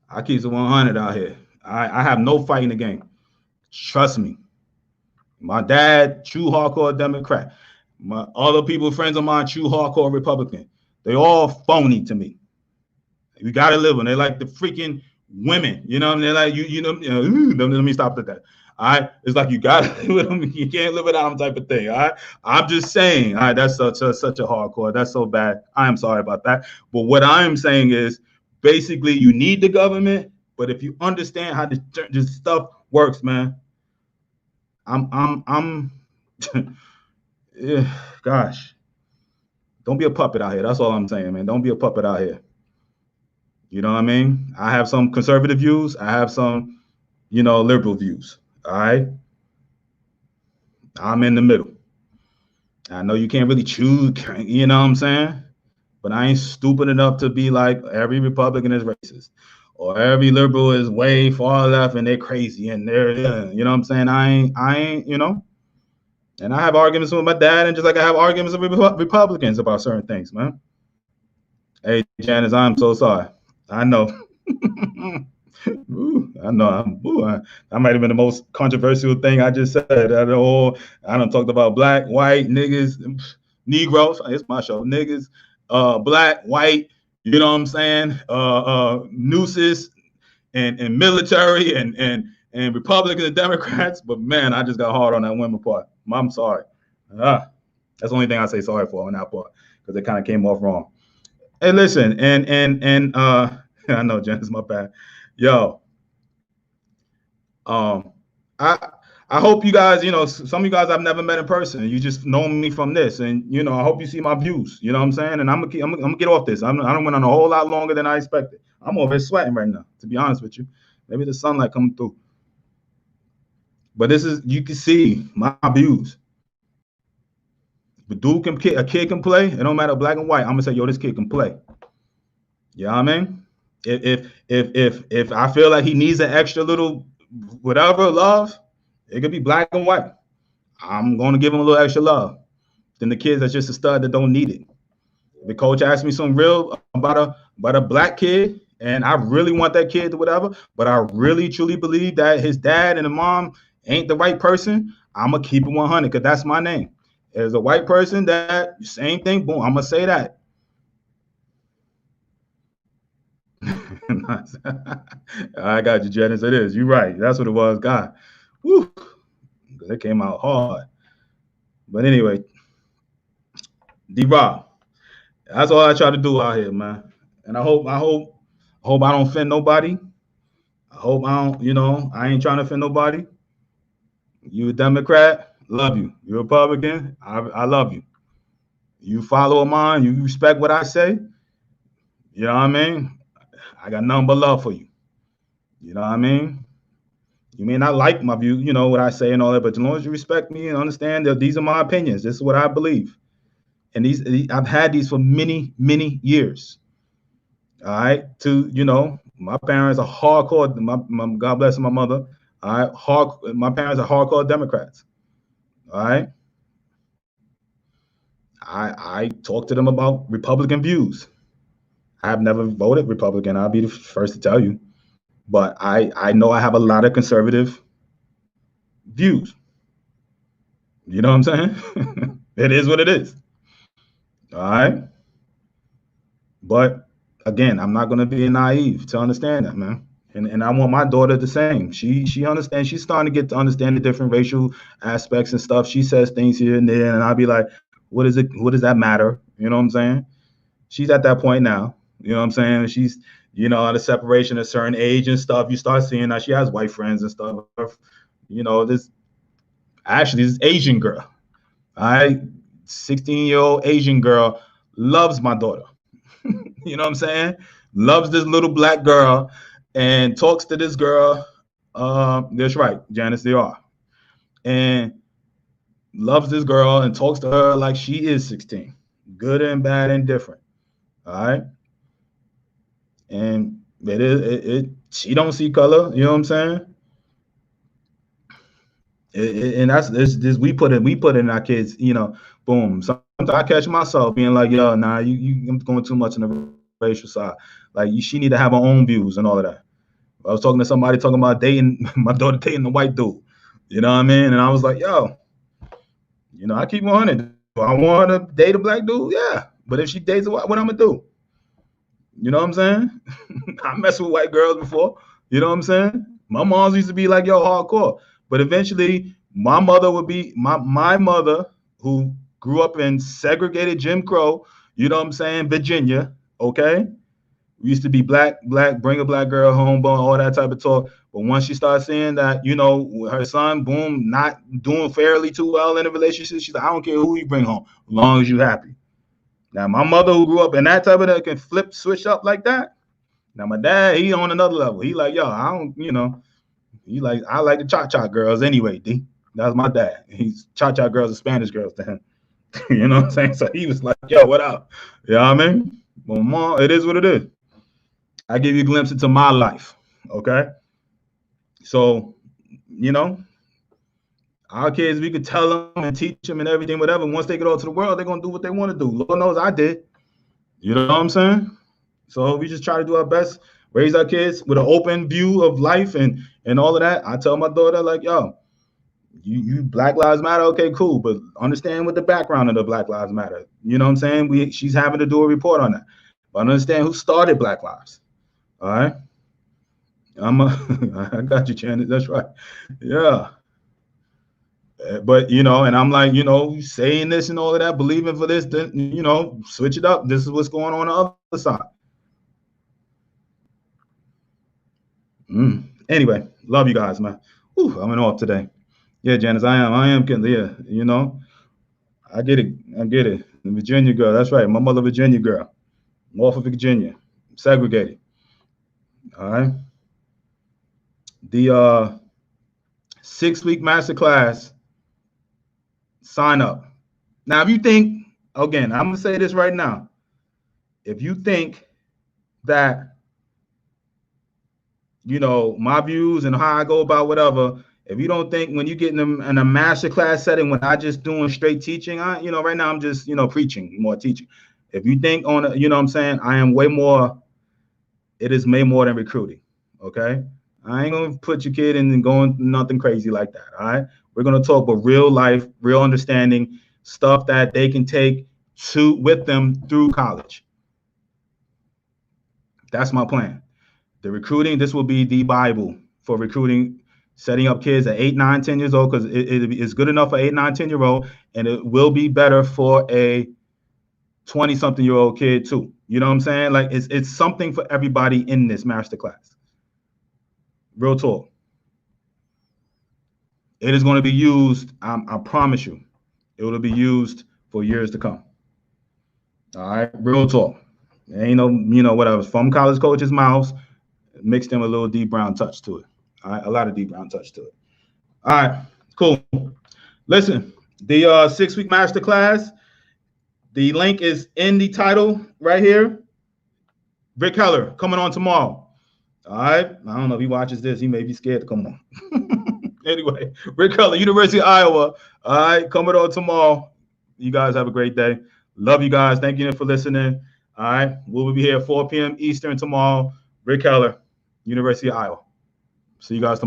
I keep it 100 out here. I have no fight in the game. Trust me. My dad, true hardcore Democrat. My other people, friends of mine, true hardcore Republican. They all phony to me. You got to live them. They like the freaking women. You know what I mean? Like let me stop at that. All right, it's like you got to live with them. You can't live without them, type of thing. All right, I'm just saying. All right, that's such a hardcore. That's so bad. I am sorry about that. But what I'm saying is, basically, you need the government, but if you understand how this stuff works, man, I'm yeah, gosh, don't be a puppet out here. That's all I'm saying, man. Don't be a puppet out here. You know what I mean? I have some conservative views. I have some, liberal views. All right. I'm in the middle. I know you can't really choose, you know what I'm saying? But I ain't stupid enough to be like every Republican is racist or every liberal is way far left and they're crazy and they're, you know what I'm saying? I ain't, and I have arguments with my dad, and just like I have arguments with Republicans about certain things, man. Hey, Janice, I'm so sorry. I know. I know. That might have been the most controversial thing I just said. I done talked about black, white, niggas, Negroes. It's my show. Niggas, black, white. You know what I'm saying? Nooses and military and Republicans and Democrats. But man, I just got hard on that women part. I'm sorry. That's the only thing I say sorry for on that part, because it kind of came off wrong. Hey, listen, and I know, Jen, it's my bad. Yo, I hope you guys, some of you guys I've never met in person. You just know me from this, and I hope you see my views. You know what I'm saying? And I'm gonna get off this. I don't went on a whole lot longer than I expected. I'm over here sweating right now, to be honest with you. Maybe the sunlight coming through. But you can see my views. But a kid can play. It don't matter black and white. I'm gonna say, yo, this kid can play. You know what I mean? If I feel like he needs an extra little whatever love, it could be black and white. I'm gonna give him a little extra love than the kids that's just a stud that don't need it. The coach asked me some real about a black kid, and I really want that kid to whatever, but I really truly believe that his dad and the mom ain't the right person. I'm gonna keep it 100 because that's my name. As a white person, that same thing, boom, I'm gonna say that. I got you, Janice. It is. You're right. That's what it was. God, woo, it came out hard. But anyway, D-Rob, that's all I try to do out here, man. And I hope I don't offend nobody. I hope I don't, I ain't trying to offend nobody. You a Democrat, love you. You a Republican, I love you. You follow mine, you respect what I say. You know what I mean? I got nothing but love for you. You know what I mean? You may not like my view, what I say and all that, but as long as you respect me and understand that these are my opinions, this is what I believe. And I've had these for many, many years. All right. My parents are hardcore. My God bless my mother. All right. My parents are hardcore Democrats. All right. I talk to them about Republican views. I've never voted Republican. I'll be the first to tell you. But I know I have a lot of conservative views. You know what I'm saying? It is what it is. All right. But again, I'm not going to be naive to understand that, man. And I want my daughter the same. She understands. She's starting to get to understand the different racial aspects and stuff. She says things here and there, and I'll be like, what is it? What does that matter? You know what I'm saying? She's at that point now. You know what I'm saying? She's, the separation at a certain age and stuff. You start seeing that she has white friends and stuff. This Asian girl. All right. 16-year-old Asian girl loves my daughter. You know what I'm saying? Loves this little black girl and talks to this girl. That's right, Janice, they are. And loves this girl and talks to her like she is 16. Good and bad and different. All right. And she don't see color. You know what I'm saying? And that's this we put in our kids, boom. Sometimes I catch myself being like, yo, nah, you going too much in the racial side. Like she need to have her own views and all of that. I was talking to somebody talking about dating my daughter dating a white dude. You know what I mean? And I was like, yo, I keep 100. Do I want to date a black dude? Yeah. But if she dates a white, what I'm gonna do? You know what I'm saying? I messed with white girls before. You know what I'm saying? My moms used to be like, yo, hardcore. But eventually, my mother would be my mother, who grew up in segregated Jim Crow, you know what I'm saying, Virginia, okay? We used to be black, bring a black girl home, all that type of talk. But once she started seeing that, you know, her son, boom, not doing fairly too well in a relationship, she's like, I don't care who you bring home, as long as you happy. Now, my mother, who grew up in that type of that, can flip, switch up like that. Now, my dad, he on another level. He like, yo, I don't, you know, he like, I like the cha-cha girls anyway, D. That's my dad. He's cha-cha girls and Spanish girls to him. You know what I'm saying? So he was like, yo, what up? You know what I mean? Well, mom, it is what it is. I give you a glimpse into my life, okay? So, you know, our kids, we could tell them and teach them and everything, whatever. Once they get out to the world, they're going to do what they want to do. Lord knows I did. You know what I'm saying? So we just try to do our best, raise our kids with an open view of life and all of that. I tell my daughter, like, yo, you Black Lives Matter, okay, cool, but understand what the background of the Black Lives Matter. You know what I'm saying? She's having to do a report on that. But understand who started Black Lives. All right? I got you, Janet. That's right. Yeah. But, you know, and I'm like, you know, saying this and all of that, believing for this, then, you know, switch it up. This is what's going on the other side. Anyway, love you guys, man. Whew, I went off today. Yeah, Janice, I am getting, yeah, you know, I get it. The Virginia girl, that's right. My mother, Virginia girl. North of Virginia, segregated. All right. The 6-week masterclass, sign up. Now, if you think, again, I'm gonna say this right now. If you think that, you know, my views and how I go about whatever, if you don't think when you get in a masterclass setting, when I just doing straight teaching, you know, right now I'm just, you know, preaching, more teaching. If you think on, you know what I'm saying, I am way more, it is way more than recruiting, okay? I ain't gonna put your kid in and going nothing crazy like that, all right? We're gonna talk about real life, real understanding, stuff that they can take with them through college. That's my plan. The recruiting, this will be the Bible for recruiting, setting up kids at 8, 9, 10 years old, because it is good enough for 8, 9, 10-year-old, and it will be better for a 20-something-year-old kid too. You know what I'm saying? Like it's something for everybody in this masterclass. Real talk. It is going to be used, I promise you, it will be used for years to come. All right, real talk. Ain't no, you know, whatever, from college coaches' mouths, mixed in with a little D Brown touch to it. All right, a lot of D Brown touch to it. All right, cool. Listen, the 6-week masterclass, the link is in the title right here. Rick Heller coming on tomorrow. All right, I don't know if he watches this. He may be scared to come on. Anyway, Rick Heller, University of Iowa. All right, coming on tomorrow. You guys have a great day. Love you guys. Thank you for listening. All right, we'll be here at 4 p.m. Eastern tomorrow. Rick Heller, University of Iowa. See you guys tomorrow.